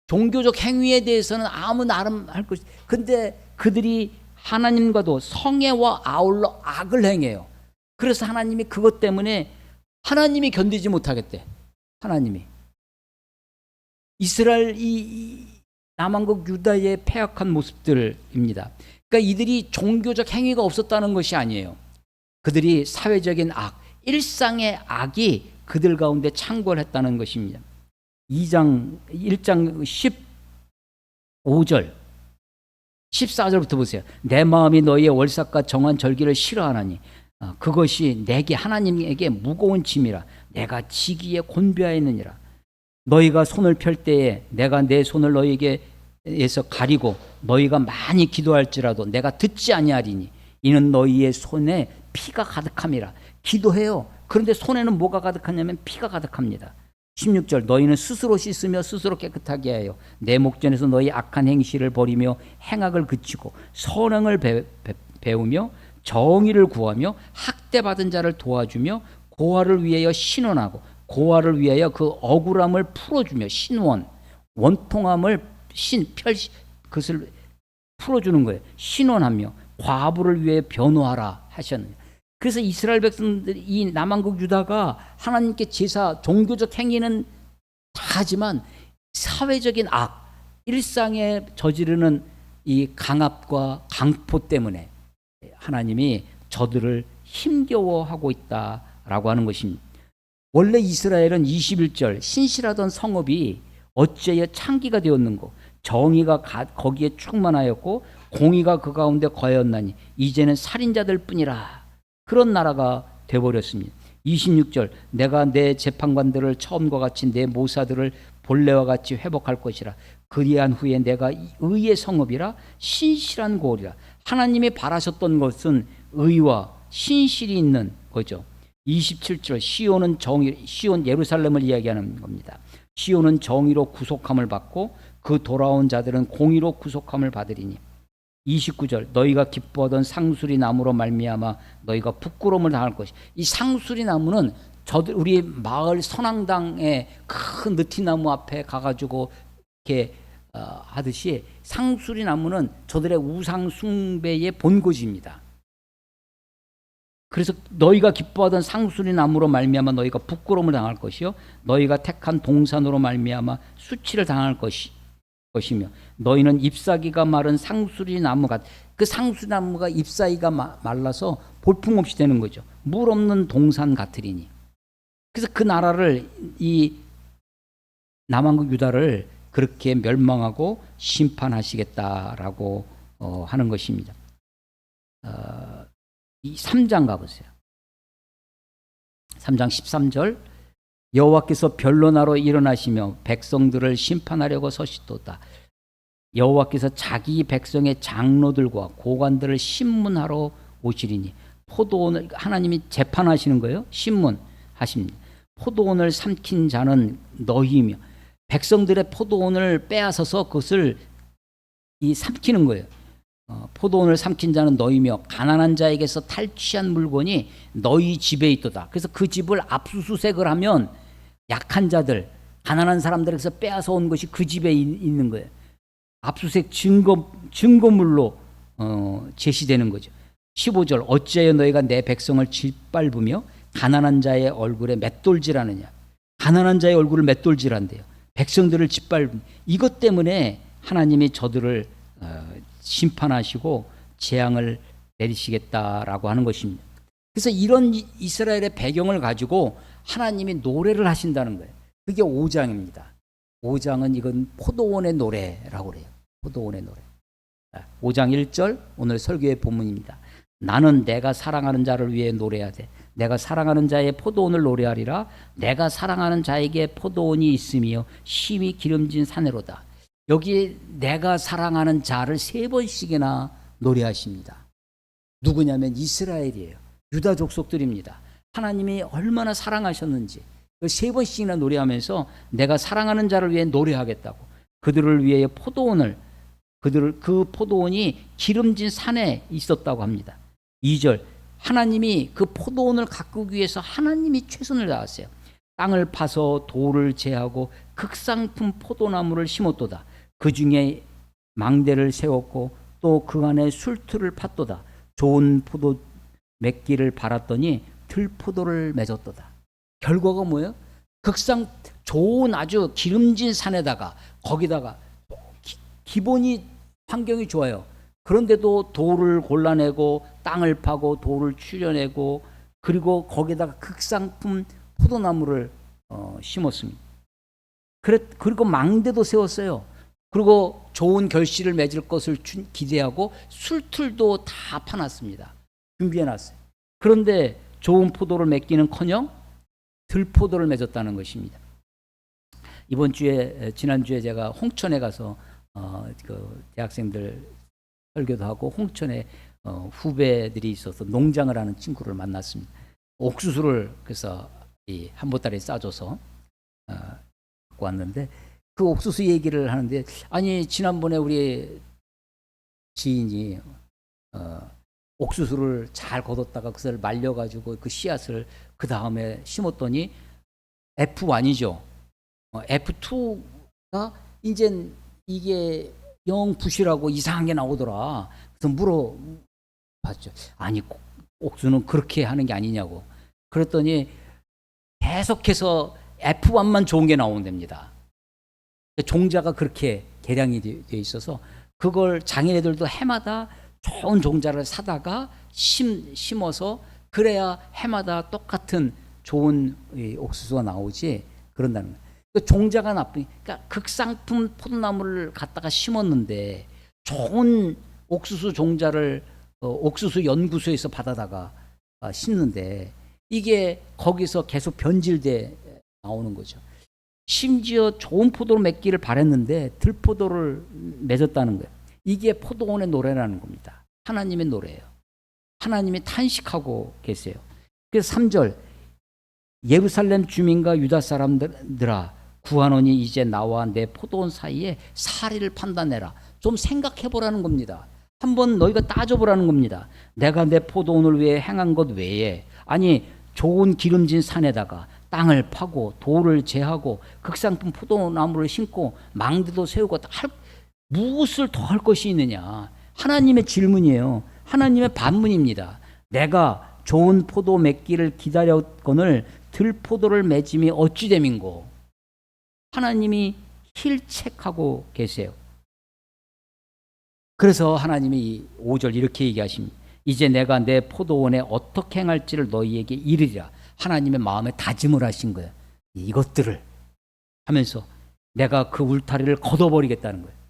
종교적 행위에 대해서는 아무 나름 할 것이. 근데 그들이 하나님과도 성애와 아울러 악을 행해요. 그래서 하나님이 그것 때문에 하나님이 견디지 못하겠대. 하나님이 이스라엘 이 남왕국 유다의 패악한 모습들입니다. 그러니까 이들이 종교적 행위가 없었다는 것이 아니에요. 그들이 사회적인 악, 일상의 악이 그들 가운데 창궐했다는 것입니다. 1장 15절 14절부터 보세요. 내 마음이 너희의 월삭과 정한 절기를 싫어하나니 그것이 내게 하나님에게 무거운 짐이라 내가 지기에 곤비하였느니라. 너희가 손을 펼 때에 내가 내 손을 너희에게서 가리고 너희가 많이 기도할지라도 내가 듣지 아니하리니 이는 너희의 손에 피가 가득함이라. 기도해요. 그런데 손에는 뭐가 가득하냐면 피가 가득합니다. 16절 너희는 스스로 씻으며 스스로 깨끗하게 하여 내 목전에서 너희 악한 행실을 버리며 행악을 그치고 선행을 배우며 정의를 구하며 학대받은 자를 도와주며 고아를 위하여 신원하고 고아를 위하여 그 억울함을 풀어주며 신원 원통함을 그것을 풀어주는 거예요. 신원하며 과부를 위해 변호하라 하셨느냐. 그래서 이스라엘 백성들이 이 남왕국 유다가 하나님께 제사, 종교적 행위는 다 하지만 사회적인 악, 일상에 저지르는 이 강압과 강포 때문에 하나님이 저들을 힘겨워하고 있다라고 하는 것입니다. 원래 이스라엘은 21절 신실하던 성읍이 어째여 창기가 되었는고 정의가 거기에 충만하였고 공의가 그 가운데 거하였나니 이제는 살인자들 뿐이라. 그런 나라가 되어버렸습니다. 26절 내가 내 재판관들을 처음과 같이 내 모사들을 본래와 같이 회복할 것이라. 그리한 후에 내가 의의 성읍이라 신실한 고을이라. 하나님이 바라셨던 것은 의와 신실이 있는 거죠. 27절 시온 예루살렘을 이야기하는 겁니다. 시온은 정의로 구속함을 받고 그 돌아온 자들은 공의로 구속함을 받으리니. 29절 너희가 기뻐하던 상수리 나무로 말미암아 너희가 부끄러움을 당할 것이. 이 상수리 나무는 우리 마을 선앙당의 큰 느티나무 앞에 가가지고 이렇게 하듯이 상수리 나무는 저들의 우상 숭배의 본고지입니다. 그래서 너희가 기뻐하던 상수리 나무로 말미암아 너희가 부끄러움을 당할 것이요 너희가 택한 동산으로 말미암아 수치를 당할 것이며 너희는 잎사귀가 마른 상수리 나무가 그 상수리 나무가 잎사귀가 말라서 볼품없이 되는 거죠. 물 없는 동산 같으리니. 그래서 그 나라를 이 남왕국 유다를 그렇게 멸망하고 심판하시겠다라고 하는 것입니다. 이 3장 가보세요. 3장 13절 여호와께서 변론하러 일어나시며 백성들을 심판하려고 서시도다. 여호와께서 자기 백성의 장로들과 고관들을 심문하러 오시리니 포도원을 하나님이 재판하시는 거예요. 심문하십니다. 포도원을 삼킨 자는 너희이며 백성들의 포도원을 빼앗아서 그것을 삼키는 거예요. 포도원을 삼킨 자는 너희며 가난한 자에게서 탈취한 물건이 너희 집에 있도다. 그래서 그 집을 압수수색을 하면 약한 자들, 가난한 사람들에게서 빼앗아 온 것이 그 집에 있는 거예요. 압수수색 증거물로 제시되는 거죠. 15절 어찌하여 너희가 내 백성을 짓밟으며 가난한 자의 얼굴에 맷돌질하느냐. 가난한 자의 얼굴을 맷돌질한대요. 백성들을 짓밟은 이것 때문에 하나님이 저들을 심판하시고 재앙을 내리시겠다라고 하는 것입니다. 그래서 이런 이스라엘의 배경을 가지고 하나님이 노래를 하신다는 거예요. 그게 5장입니다. 5장은 이건 포도원의 노래라고 그래요. 포도원의 노래. 5장 1절 오늘 설교의 본문입니다. 나는 내가 사랑하는 자를 위해 노래하되 내가 사랑하는 자의 포도원을 노래하리라. 내가 사랑하는 자에게 포도원이 있으며 심히 기름진 산으로다. 여기 내가 사랑하는 자를 3번씩이나 노래하십니다. 누구냐면 이스라엘이에요. 유다 족속들입니다. 하나님이 얼마나 사랑하셨는지 3번씩이나 노래하면서 내가 사랑하는 자를 위해 노래하겠다고, 그들을 위해 포도원을, 그 포도원이 기름진 산에 있었다고 합니다. 2절, 하나님이 그 포도원을 가꾸기 위해서 하나님이 최선을 다하세요. 땅을 파서 돌을 제하고 극상품 포도나무를 심었도다. 그 중에 망대를 세웠고 또 그 안에 술틀을 팠도다. 좋은 포도 맺기를 바랐더니 들포도를 맺었도다. 결과가 뭐예요? 좋은 아주 기름진 산에다가, 거기다가 기본이 환경이 좋아요. 그런데도 돌을 골라내고 땅을 파고 돌을 추려내고 그리고 거기다가 극상품 포도나무를 심었습니다. 그리고 망대도 세웠어요. 그리고 좋은 결실을 맺을 것을 기대하고 술틀도 다 파놨습니다. 준비해놨어요. 그런데 좋은 포도를 맺기는커녕 들포도를 맺었다는 것입니다. 지난주에 제가 홍천에 가서 그 대학생들 설교도 하고 홍천에 후배들이 있어서 농장을 하는 친구를 만났습니다. 옥수수를 그래서 이 한보따리에 싸줘서 갖고 왔는데 그 옥수수 얘기를 하는데, 아니 지난번에 우리 지인이 옥수수를 잘 거뒀다가 그것을 말려가지고 그 씨앗을 그 다음에 심었더니 F1이죠. F2가 이젠 이게 영 부실하고 이상한 게 나오더라. 그래서 물어봤죠. 아니 옥수수는 그렇게 하는 게 아니냐고. 그랬더니 계속해서 F1만 좋은 게 나온답니다. 종자가 그렇게 개량이 되어 있어서 그걸 장인애들도 해마다 좋은 종자를 사다가 심어서 그래야 해마다 똑같은 좋은 옥수수가 나오지 그런다는 거예요. 그 종자가 나쁘니까 극상품 포도나무를 갖다가 심었는데 좋은 옥수수 종자를 옥수수 연구소에서 받아다가 심는데 이게 거기서 계속 변질돼 나오는 거죠. 심지어 좋은 포도를 맺기를 바랬는데 들포도를 맺었다는 거예요. 이게 포도원의 노래라는 겁니다. 하나님의 노래예요. 하나님이 탄식하고 계세요. 그래서 3절, 예루살렘 주민과 유다 사람들아 구하노니 이제 나와 내 포도원 사이에 사리를 판단해라. 좀 생각해보라는 겁니다. 한번 너희가 따져보라는 겁니다. 내가 내 포도원을 위해 행한 것 외에, 아니 좋은 기름진 산에다가 땅을 파고 돌을 제하고 극상품 포도나무를 심고 망대도 세우고 무엇을 더 할 것이 있느냐. 하나님의 질문이에요. 하나님의 반문입니다. 내가 좋은 포도 맺기를 기다렸거늘 들포도를 맺음이 어찌 됨인고. 하나님이 힐책하고 계세요. 그래서 하나님이 5절 이렇게 얘기하십니다. 이제 내가 내 포도원에 어떻게 행할지를 너희에게 이르리라. 하나님의 마음에 다짐을 하신 거예요. 이것들을 하면서 내가 그 울타리를 걷어버리겠다는 거예요.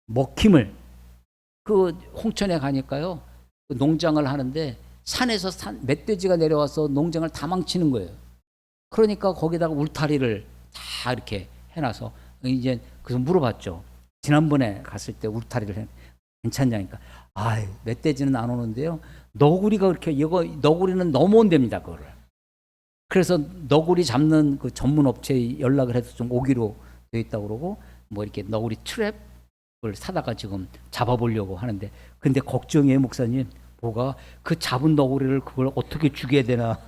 먹힘을. 그 홍천에 가니까요, 그 농장을 하는데 산에서 멧돼지가 내려와서 농장을 다 망치는 거예요. 그러니까 거기다가 울타리를 다 이렇게 해놔서 이제 그래서 물어봤죠. 지난번에 갔을 때 울타리를 괜찮냐니까. 멧돼지는 안 오는데요. 너구리가 그렇게 너구리는 넘어온답니다. 그거를. 그래서 너구리 잡는 그 전문 업체에 연락을 해서 좀 오기로 되어 있다고 그러고 뭐 이렇게 너구리 트랩을 사다가 지금 잡아보려고 하는데, 근데 걱정이에요, 목사님. 뭐가 그 잡은 너구리를 그걸 어떻게 죽여야 되나.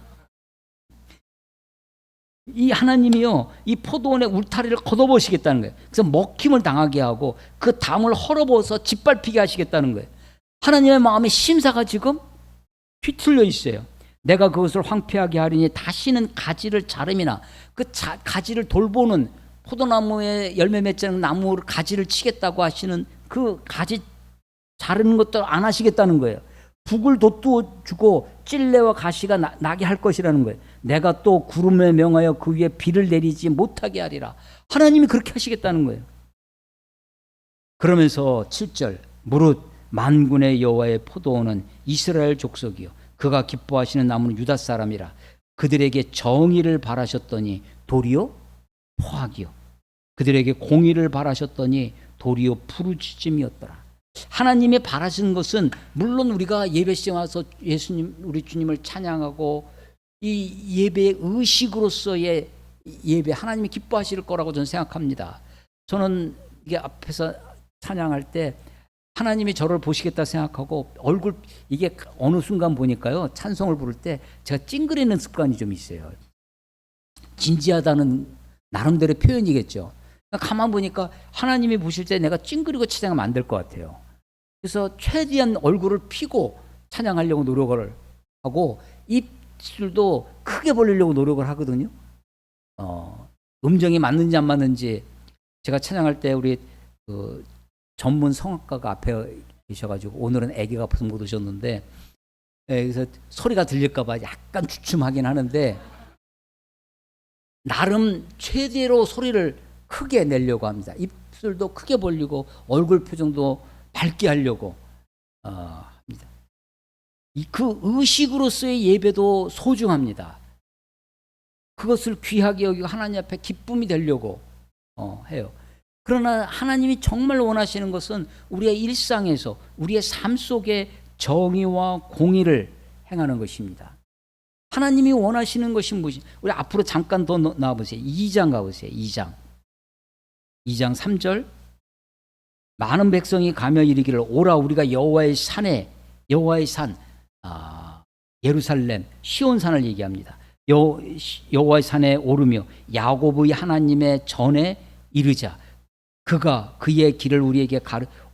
이 하나님이요, 이 포도원의 울타리를 걷어버리시겠다는 거예요. 그래서 먹힘을 당하게 하고 그 담을 헐어버려서 짓밟히게 하시겠다는 거예요. 하나님의 마음의 심사가 지금 뒤틀려 있어요. 내가 그것을 황폐하게 하리니 다시는 가지를 자름이나 그 가지를 돌보는 포도나무에 열매 맺자는 나무를 가지를 치겠다고 하시는 그 가지 자르는 것도 안 하시겠다는 거예요. 북을 돋워 주고 찔레와 가시가 나게 할 것이라는 거예요. 내가 또 구름에 명하여 그 위에 비를 내리지 못하게 하리라. 하나님이 그렇게 하시겠다는 거예요. 그러면서 7절 무릇 만군의 여호와의 포도원은 이스라엘 족속이요 그가 기뻐하시는 나무는 유다 사람이라. 그들에게 정의를 바라셨더니 도리어 포악이요 그들에게 공의를 바라셨더니 도리어 부르짖음이었더라. 하나님이 바라시는 것은 물론 우리가 예배 시에 와서 예수님 우리 주님을 찬양하고 이 예배의 의식으로서의 예배 하나님이 기뻐하실 거라고 저는 생각합니다. 저는 이게 앞에서 찬양할 때 하나님이 저를 보시겠다 생각하고 얼굴 이게 어느 순간 보니까요 찬송을 부를 때 제가 찡그리는 습관이 좀 있어요. 진지하다는 나름대로 표현이겠죠. 가만 보니까 하나님이 보실 때 내가 찡그리고 찬양하면 안 될 것 같아요. 그래서 최대한 얼굴을 피고 찬양하려고 노력을 하고 입술도 크게 벌리려고 노력을 하거든요. 음정이 맞는지 안 맞는지 제가 찬양할 때 우리 그 전문 성악가가 앞에 계셔가지고 오늘은 아기가 아파서 못 오셨는데 그래서 소리가 들릴까봐 약간 주춤하긴 하는데 나름 최대로 소리를 크게 내려고 합니다. 입술도 크게 벌리고 얼굴 표정도 밝게 하려고 합니다. 그 의식으로서의 예배도 소중합니다. 그것을 귀하게 여기고 하나님 앞에 기쁨이 되려고 해요. 그러나 하나님이 정말 원하시는 것은 우리의 일상에서 우리의 삶 속에 정의와 공의를 행하는 것입니다. 하나님이 원하시는 것이 무엇이? 우리 앞으로 잠깐 더 나와보세요. 2장 가보세요. 2장 3절 많은 백성이 가며 이르기를 오라 우리가 여호와의 산에 여호와의 산 예루살렘 시온산을 얘기합니다. 여호와의 산에 오르며 야곱의 하나님의 전에 이르자 그가 그의 길을 우리에게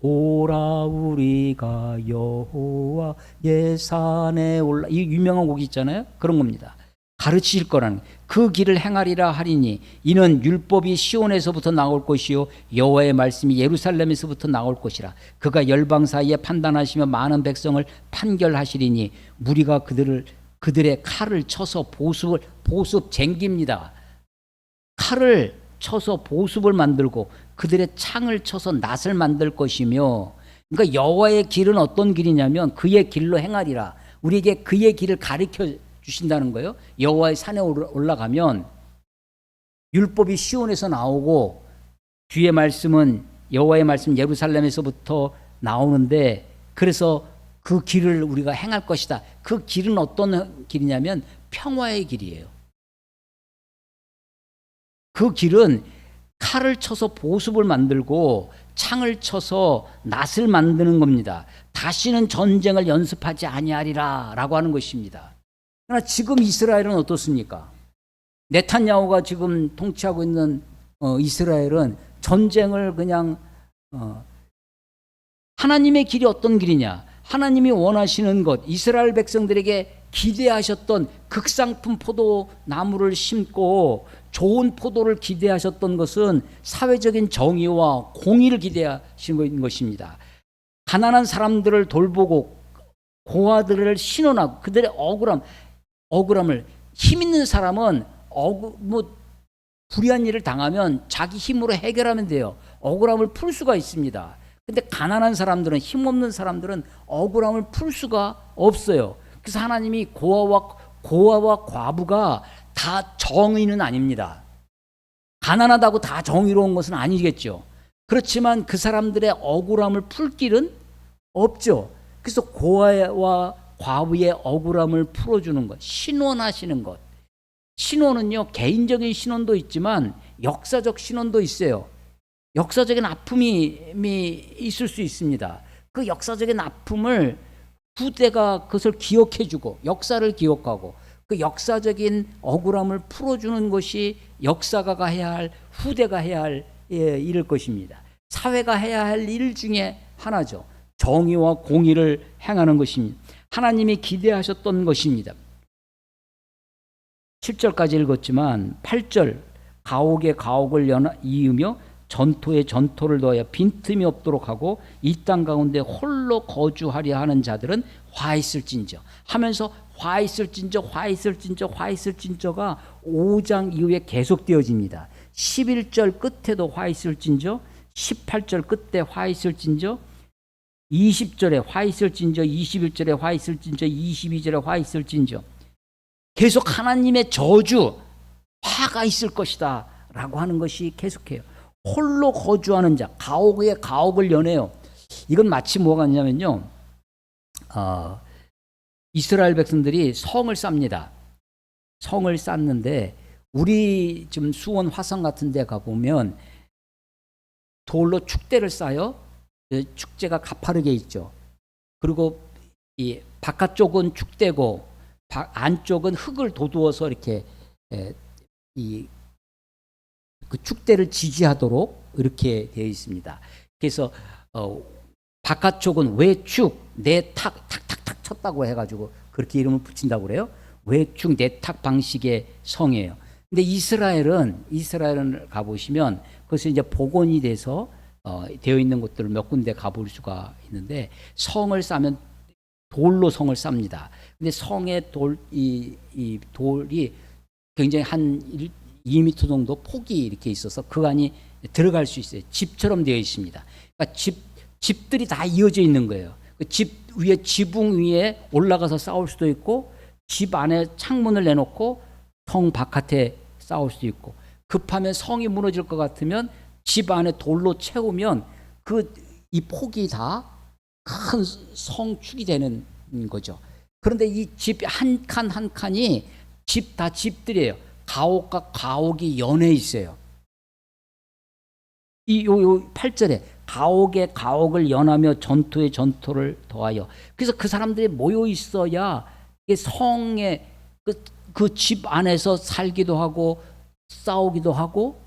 오라 우리가 여호와의 산에 올라 이 유명한 곡이 있잖아요. 그런 겁니다. 가르치실 거라는 그 길을 행하리라 하리니 이는 율법이 시온에서부터 나올 것이요 여호와의 말씀이 예루살렘에서부터 나올 것이라. 그가 열방 사이에 판단하시며 많은 백성을 판결하시리니 무리가 그들의 칼을 쳐서 보습 쟁깁니다. 칼을 쳐서 보습을 만들고 그들의 창을 쳐서 낫을 만들 것이며 그러니까 여호와의 길은 어떤 길이냐면 그의 길로 행하리라. 우리에게 그의 길을 가르쳐 주신다는 거예요. 여호와의 산에 올라가면 율법이 시온에서 나오고 뒤에 말씀은 여호와의 말씀 예루살렘에서부터 나오는데 그래서 그 길을 우리가 행할 것이다. 그 길은 어떤 길이냐면 평화의 길이에요. 그 길은 칼을 쳐서 보습을 만들고 창을 쳐서 낫을 만드는 겁니다. 다시는 전쟁을 연습하지 아니하리라 라고 하는 것입니다. 그러나 지금 이스라엘은 어떻습니까? 네탄야후가 지금 통치하고 있는 이스라엘은 전쟁을 그냥 하나님의 길이 어떤 길이냐? 하나님이 원하시는 것, 이스라엘 백성들에게 기대하셨던 극상품 포도나무를 심고 좋은 포도를 기대하셨던 것은 사회적인 정의와 공의를 기대하신 것입니다. 가난한 사람들을 돌보고 고아들을 신원하고 그들의 억울함을 힘 있는 사람은 불의한 일을 당하면 자기 힘으로 해결하면 돼요. 억울함을 풀 수가 있습니다. 근데 가난한 사람들은 힘없는 사람들은 억울함을 풀 수가 없어요. 그래서 하나님이 고아와 과부가 다 정의는 아닙니다. 가난하다고 다 정의로운 것은 아니겠죠. 그렇지만 그 사람들의 억울함을 풀 길은 없죠. 그래서 고아와 과부의 억울함을 풀어주는 것, 신원하시는 것. 신원은요, 개인적인 신원도 있지만 역사적 신원도 있어요. 역사적인 아픔이 있을 수 있습니다. 그 역사적인 아픔을 후대가 그것을 기억해주고 역사를 기억하고 그 역사적인 억울함을 풀어주는 것이 역사가가 해야 할 후대가 해야 할 일일 것입니다. 사회가 해야 할 일 중에 하나죠. 정의와 공의를 행하는 것입니다. 하나님이 기대하셨던 것입니다. 7절까지 읽었지만 8절 가옥에 가옥을 이으며 전토에 전토를 더하여 빈틈이 없도록 하고 이 땅 가운데 홀로 거주하려 하는 자들은 화 있을진저 하면서 화 있을진저 화 있을진저 화 있을진저가 5장 이후에 계속되어집니다. 11절 끝에도 화 있을진저, 18절 끝에 화 있을진저, 20절에 화 있을진저, 21절에 화 있을진저, 22절에 화 있을진저. 계속 하나님의 저주, 화가 있을 것이다 라고 하는 것이 계속해요. 홀로 거주하는 자, 가옥에 가옥을 연해요. 이건 마치 뭐가 있냐면요, 이스라엘 백성들이 성을 쌉니다. 성을 쌓는데 우리 지금 수원 화성 같은 데 가보면 돌로 축대를 쌓아요. 축제가 가파르게 있죠. 그리고 이 바깥쪽은 축대고 안쪽은 흙을 도두어서 이렇게 그 축대를 지지하도록 이렇게 되어 있습니다. 그래서 바깥쪽은 외축 내탁 탁탁탁 쳤다고 해가지고 그렇게 이름을 붙인다고 그래요. 외축 내탁 방식의 성이에요. 근데 이스라엘은 가보시면 그것이 이제 복원이 돼서 되어 있는 곳들을 몇 군데 가볼 수가 있는데, 성을 쌓으면 돌로 성을 쌉니다. 근데 성의 이 돌이 굉장히 한 2m 정도 폭이 이렇게 있어서 그 안이 들어갈 수 있어요. 집처럼 되어 있습니다. 그러니까 집들이 다 이어져 있는 거예요. 그 집 위에, 지붕 위에 올라가서 싸울 수도 있고, 집 안에 창문을 내놓고 성 바깥에 싸울 수도 있고, 급하면 성이 무너질 것 같으면 집 안에 돌로 채우면 이 폭이 다 큰 성축이 되는 거죠. 그런데 이 집 한 칸 한 칸이 다 집들이에요. 가옥과 가옥이 연해 있어요. 요 8절에 가옥에 가옥을 연하며 전투에 전투를 더하여. 그래서 그 사람들이 모여 있어야 성의 그 집 안에서 살기도 하고 싸우기도 하고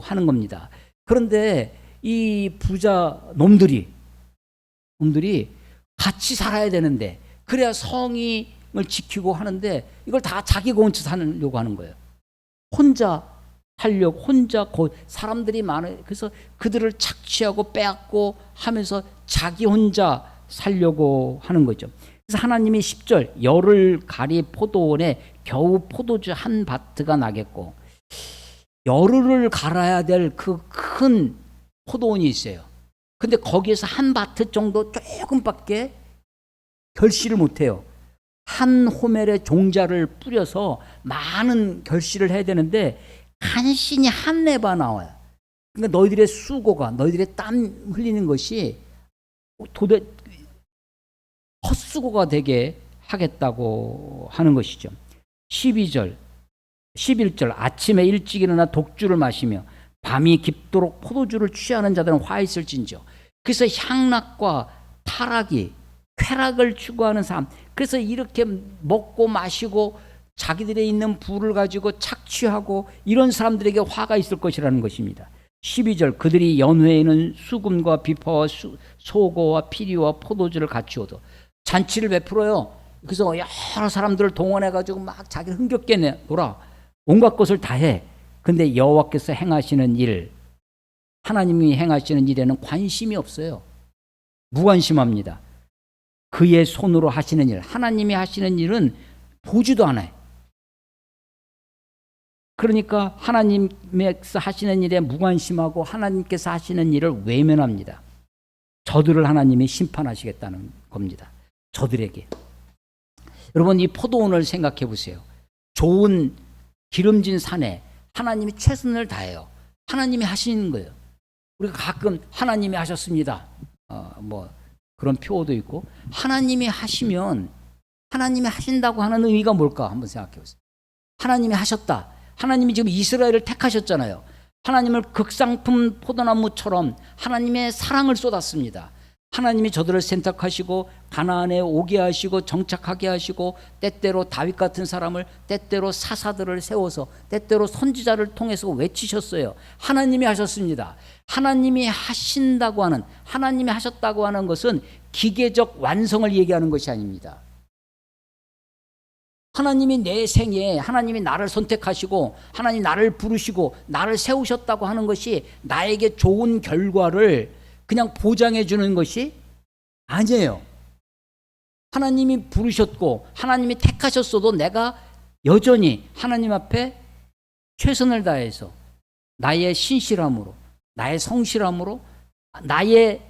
하는 겁니다. 그런데 이 부자 놈들이 같이 살아야 되는데, 그래야 성을 지키고 하는데 이걸 다 자기 혼자 살려고 하는 거예요. 혼자 살려고, 사람들이 많아요. 그래서 그들을 착취하고 빼앗고 하면서 자기 혼자 살려고 하는 거죠. 그래서 하나님이 10절, 열을 가리 포도원에 겨우 포도주 한 바트가 나겠고, 열을 갈아야 될 그 큰 포도원이 있어요. 근데 거기에서 한 바트 정도 조금밖에 결실을 못해요. 한 호멜의 종자를 뿌려서 많은 결실을 해야 되는데 간신히 한 내바 나와요. 그러니까 너희들의 수고가, 너희들의 땀 흘리는 것이 헛수고가 되게 하겠다고 하는 것이죠. 11절 아침에 일찍 일어나 독주를 마시며 밤이 깊도록 포도주를 취하는 자들은 화 있을진저. 그래서 향락과 타락이, 쾌락을 추구하는 삶, 그래서 이렇게 먹고 마시고 자기들의 있는 부를 가지고 착취하고 이런 사람들에게 화가 있을 것이라는 것입니다. 12절 그들이 연회에는 수금과 비파와 소고와 피리와 포도주를 갖추어도. 잔치를 베풀어요. 그래서 여러 사람들을 동원해 가지고 막 자기를 흥겹게 놀아, 온갖 것을 다 해. 근데 여호와께서 행하시는 일, 하나님이 행하시는 일에는 관심이 없어요. 무관심합니다. 그의 손으로 하시는 일, 하나님이 하시는 일은 보지도 않아요. 그러니까 하나님께서 하시는 일에 무관심하고 하나님께서 하시는 일을 외면합니다. 저들을 하나님이 심판하시겠다는 겁니다. 저들에게. 여러분, 이 포도원을 생각해 보세요. 좋은 기름진 산에 하나님이 최선을 다해요. 하나님이 하시는 거예요. 우리가 가끔 하나님이 하셨습니다, 뭐 그런 표어도 있고, 하나님이 하시면 하나님이 하신다고 하는 의미가 뭘까 한번 생각해 보세요. 하나님이 하셨다. 하나님이 지금 이스라엘을 택하셨잖아요. 하나님을 극상품 포도나무처럼 하나님의 사랑을 쏟았습니다. 하나님이 저들을 선택하시고 가나안에 오게 하시고 정착하게 하시고, 때때로 다윗 같은 사람을, 때때로 사사들을 세워서, 때때로 선지자를 통해서 외치셨어요. 하나님이 하셨습니다. 하나님이 하신다고 하는, 하나님이 하셨다고 하는 것은 기계적 완성을 얘기하는 것이 아닙니다. 하나님이 내 생에 하나님이 나를 선택하시고 하나님이 나를 부르시고 나를 세우셨다고 하는 것이 나에게 좋은 결과를 그냥 보장해 주는 것이 아니에요. 하나님이 부르셨고 하나님이 택하셨어도 내가 여전히 하나님 앞에 최선을 다해서 나의 신실함으로, 나의 성실함으로, 나의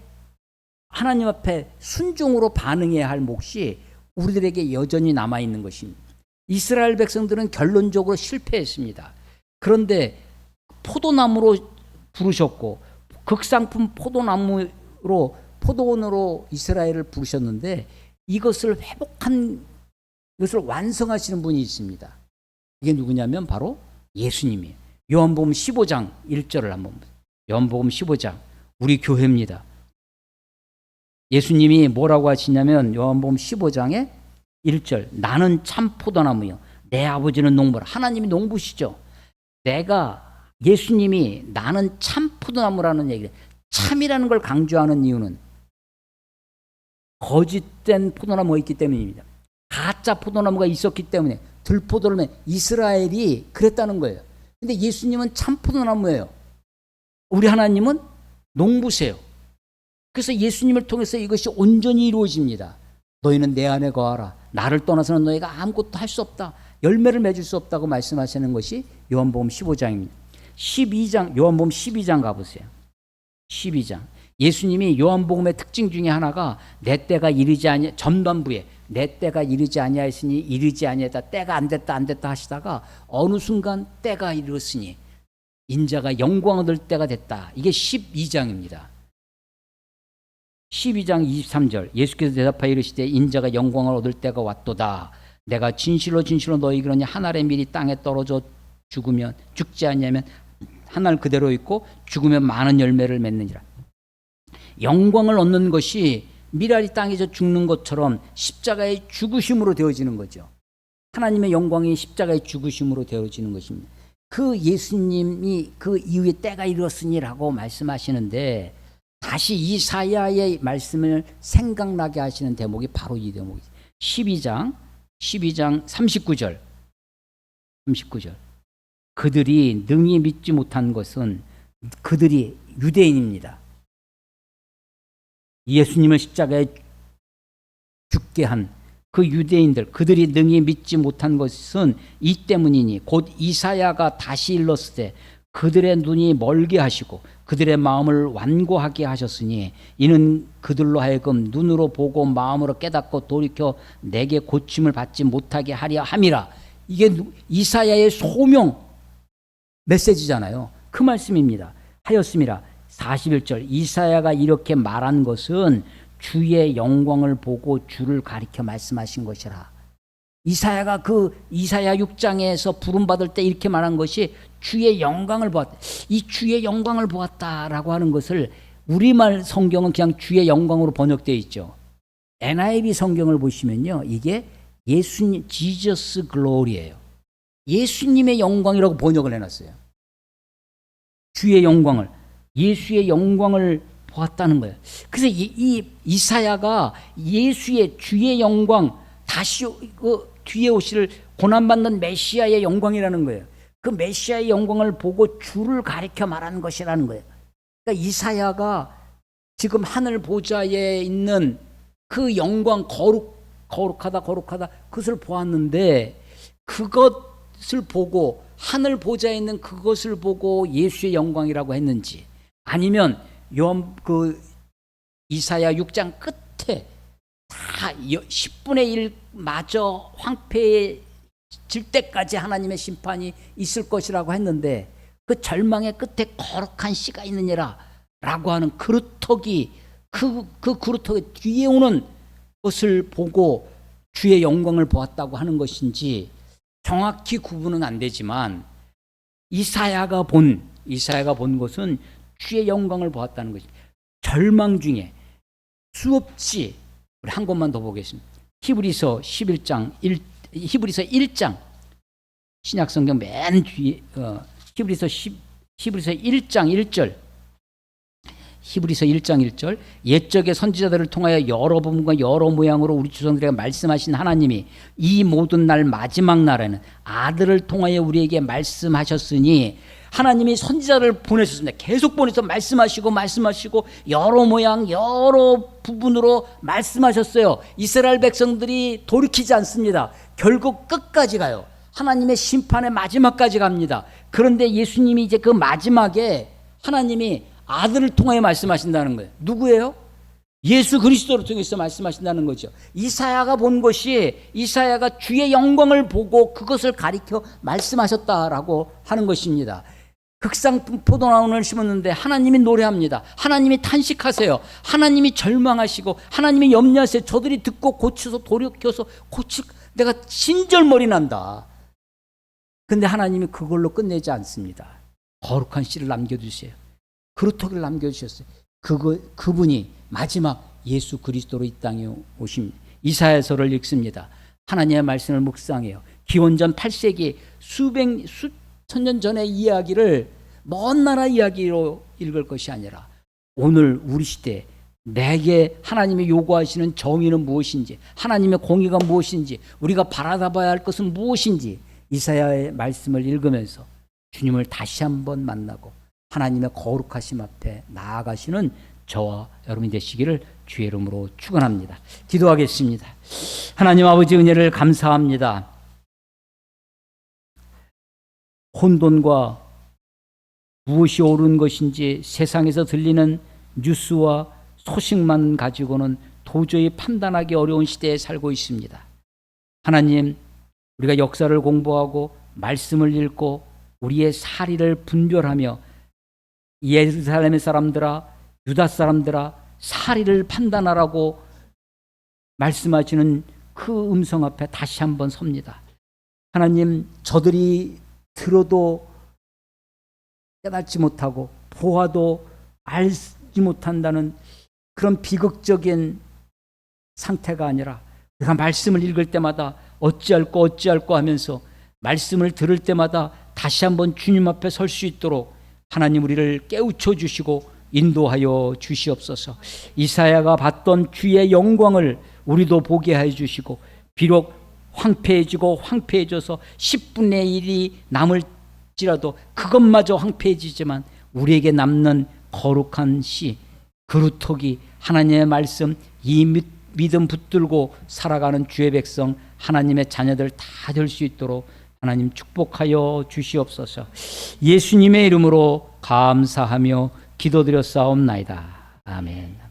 하나님 앞에 순종으로 반응해야 할 몫이 우리들에게 여전히 남아있는 것입니다. 이스라엘 백성들은 결론적으로 실패했습니다. 그런데 포도나무로 부르셨고 극상품 포도원으로 이스라엘을 부르셨는데 이것을 회복한, 이것을 완성하시는 분이 있습니다. 이게 누구냐면 바로 예수님이에요. 요한복음 15장 1절을 한번 보세요. 요한복음 15장, 우리 교회입니다. 예수님이 뭐라고 하시냐면 요한복음 15장에 1절, 나는 참 포도나무요 내 아버지는 농부라. 하나님이 농부시죠. 예수님이 나는 참 포도나무라는 얘기를, 참이라는 걸 강조하는 이유는 거짓된 포도나무가 있기 때문입니다. 가짜 포도나무가 있었기 때문에, 들포도를 이스라엘이 그랬다는 거예요. 근데 예수님은 참 포도나무예요. 우리 하나님은 농부세요. 그래서 예수님을 통해서 이것이 온전히 이루어집니다. 너희는 내 안에 거하라. 나를 떠나서는 너희가 아무것도 할 수 없다. 열매를 맺을 수 없다고 말씀하시는 것이 요한복음 15장입니다. 12장, 요한복음 12장 가보세요. 12장. 예수님이 요한복음의 특징 중에 하나가 내 때가 이르지 아니, 전반부에 내 때가 이르지 아니하였으니 이르지 아니하였다. 때가 안 됐다 하시다가 어느 순간 때가 이르렀으니 인자가 영광을 얻을 때가 됐다. 이게 12장입니다. 12장 23절, 예수께서 대답하여 이르시되 인자가 영광을 얻을 때가 왔도다. 내가 진실로 너희 그러니 한 알의 밀이 땅에 떨어져 죽지 아니하면 한 알 그대로 있고 죽으면 많은 열매를 맺느니라. 영광을 얻는 것이 밀알이 땅에서 죽는 것처럼 십자가의 죽으심으로 되어지는 거죠. 하나님의 영광이 십자가의 죽으심으로 되어지는 것입니다. 그 예수님이 그 이후에 때가 이르렀으니라고 말씀하시는데 다시 이사야의 말씀을 생각나게 하시는 대목이 바로 이 대목이죠. 12장 39절. 그들이 능히 믿지 못한 것은 그들이 유대인입니다. 예수님을 십자가에 죽게 한 그 유대인들, 그들이 능히 믿지 못한 것은 이 때문이니 곧 이사야가 다시 일렀을 때 그들의 눈이 멀게 하시고 그들의 마음을 완고하게 하셨으니 이는 그들로 하여금 눈으로 보고 마음으로 깨닫고 돌이켜 내게 고침을 받지 못하게 하려 함이라. 이게 이사야의 소명 메시지잖아요. 그 말씀입니다. 하였음이라. 41절, 이사야가 이렇게 말한 것은 주의 영광을 보고 주를 가리켜 말씀하신 것이라. 이사야가 그 이사야 6장에서 부름받을 때 이렇게 말한 것이 주의 영광을 보았다. 이 주의 영광을 보았다라고 하는 것을 우리말 성경은 그냥 주의 영광으로 번역되어 있죠. NIV 성경을 보시면요, 이게 예수님, Jesus Glory예요. 예수님의 영광이라고 번역을 해놨어요. 주의 영광을, 예수의 영광을 보았다는 거예요. 그래서 이 이사야가 예수의 주의 영광, 다시 그 뒤에 오실 고난받는 메시아의 영광이라는 거예요. 그 메시아의 영광을 보고 주를 가리켜 말하는 것이라는 거예요. 그러니까 이사야가 지금 하늘 보좌에 있는 그 영광, 거룩하다 그것을 보았는데 그것을 보고 하늘 보좌에 있는 그것을 보고 예수의 영광이라고 했는지, 아니면 이사야 6장 끝에 다 10분의 1 마저 황폐해질 때까지 하나님의 심판이 있을 것이라고 했는데 그 절망의 끝에 거룩한 씨가 있느니라 라고 하는 그루터기, 그 그루터기 뒤에 오는 것을 보고 주의 영광을 보았다고 하는 것인지 정확히 구분은 안 되지만 이사야가 본 것은 주의 영광을 보았다는 것입니다. 절망 중에 수없이, 우리 한 곳만 더 보겠습니다. 히브리서 1장 신약성경 맨 뒤에 히브리서 1장 1절, 옛적의 선지자들을 통하여 여러 부분과 여러 모양으로 우리 조상들에게 말씀하신 하나님이 이 모든 날 마지막 날에는 아들을 통하여 우리에게 말씀하셨으니, 하나님이 선지자를 보내셨습니다. 계속 보내서 말씀하시고 여러 모양 여러 부분으로 말씀하셨어요. 이스라엘 백성들이 돌이키지 않습니다. 결국 끝까지 가요. 하나님의 심판의 마지막까지 갑니다. 그런데 예수님이 이제 그 마지막에 하나님이 아들을 통하여 말씀하신다는 거예요. 누구예요? 예수 그리스도를 통해서 말씀하신다는 거죠. 이사야가 본 것이, 이사야가 주의 영광을 보고 그것을 가리켜 말씀하셨다라고 하는 것입니다. 극상 포도나무를 심었는데 하나님이 노래합니다. 하나님이 탄식하세요. 하나님이 절망하시고 하나님이 염려하세요. 저들이 듣고 고쳐서 돌이켜서 내가 신절머리 난다. 근데 하나님이 그걸로 끝내지 않습니다. 거룩한 씨를 남겨주세요. 그루터기를 남겨주셨어요. 그분이 마지막 예수 그리스도로 이 땅에 오십니다. 이사야서를 읽습니다. 하나님의 말씀을 묵상해요. 기원전 8세기 수천 년 전의 이야기를 먼 나라 이야기로 읽을 것이 아니라 오늘 우리 시대에 내게 하나님이 요구하시는 정의는 무엇인지, 하나님의 공의가 무엇인지, 우리가 바라봐야 할 것은 무엇인지 이사야의 말씀을 읽으면서 주님을 다시 한번 만나고 하나님의 거룩하심 앞에 나아가시는 저와 여러분이 되시기를 주의 이름으로 축원합니다. 기도하겠습니다. 하나님 아버지 은혜를 감사합니다. 혼돈과 무엇이 옳은 것인지 세상에서 들리는 뉴스와 소식만 가지고는 도저히 판단하기 어려운 시대에 살고 있습니다. 하나님, 우리가 역사를 공부하고 말씀을 읽고 우리의 사리를 분별하며 예루살렘의 사람들아, 유다 사람들아, 사리를 판단하라고 말씀하시는 그 음성 앞에 다시 한번 섭니다. 하나님, 저들이 들어도 깨닫지 못하고 보아도 알지 못한다는 그런 비극적인 상태가 아니라 내가 말씀을 읽을 때마다 어찌할꼬 하면서 말씀을 들을 때마다 다시 한번 주님 앞에 설 수 있도록 하나님 우리를 깨우쳐 주시고 인도하여 주시옵소서. 이사야가 봤던 주의 영광을 우리도 보게 해 주시고 비록 황폐해져서 10분의 1이 남을지라도 그것마저 황폐해지지만 우리에게 남는 거룩한 씨, 그루터기, 하나님의 말씀, 이 믿음 붙들고 살아가는 주의 백성, 하나님의 자녀들 다 될 수 있도록 하나님 축복하여 주시옵소서. 예수님의 이름으로 감사하며 기도드렸사옵나이다. 아멘.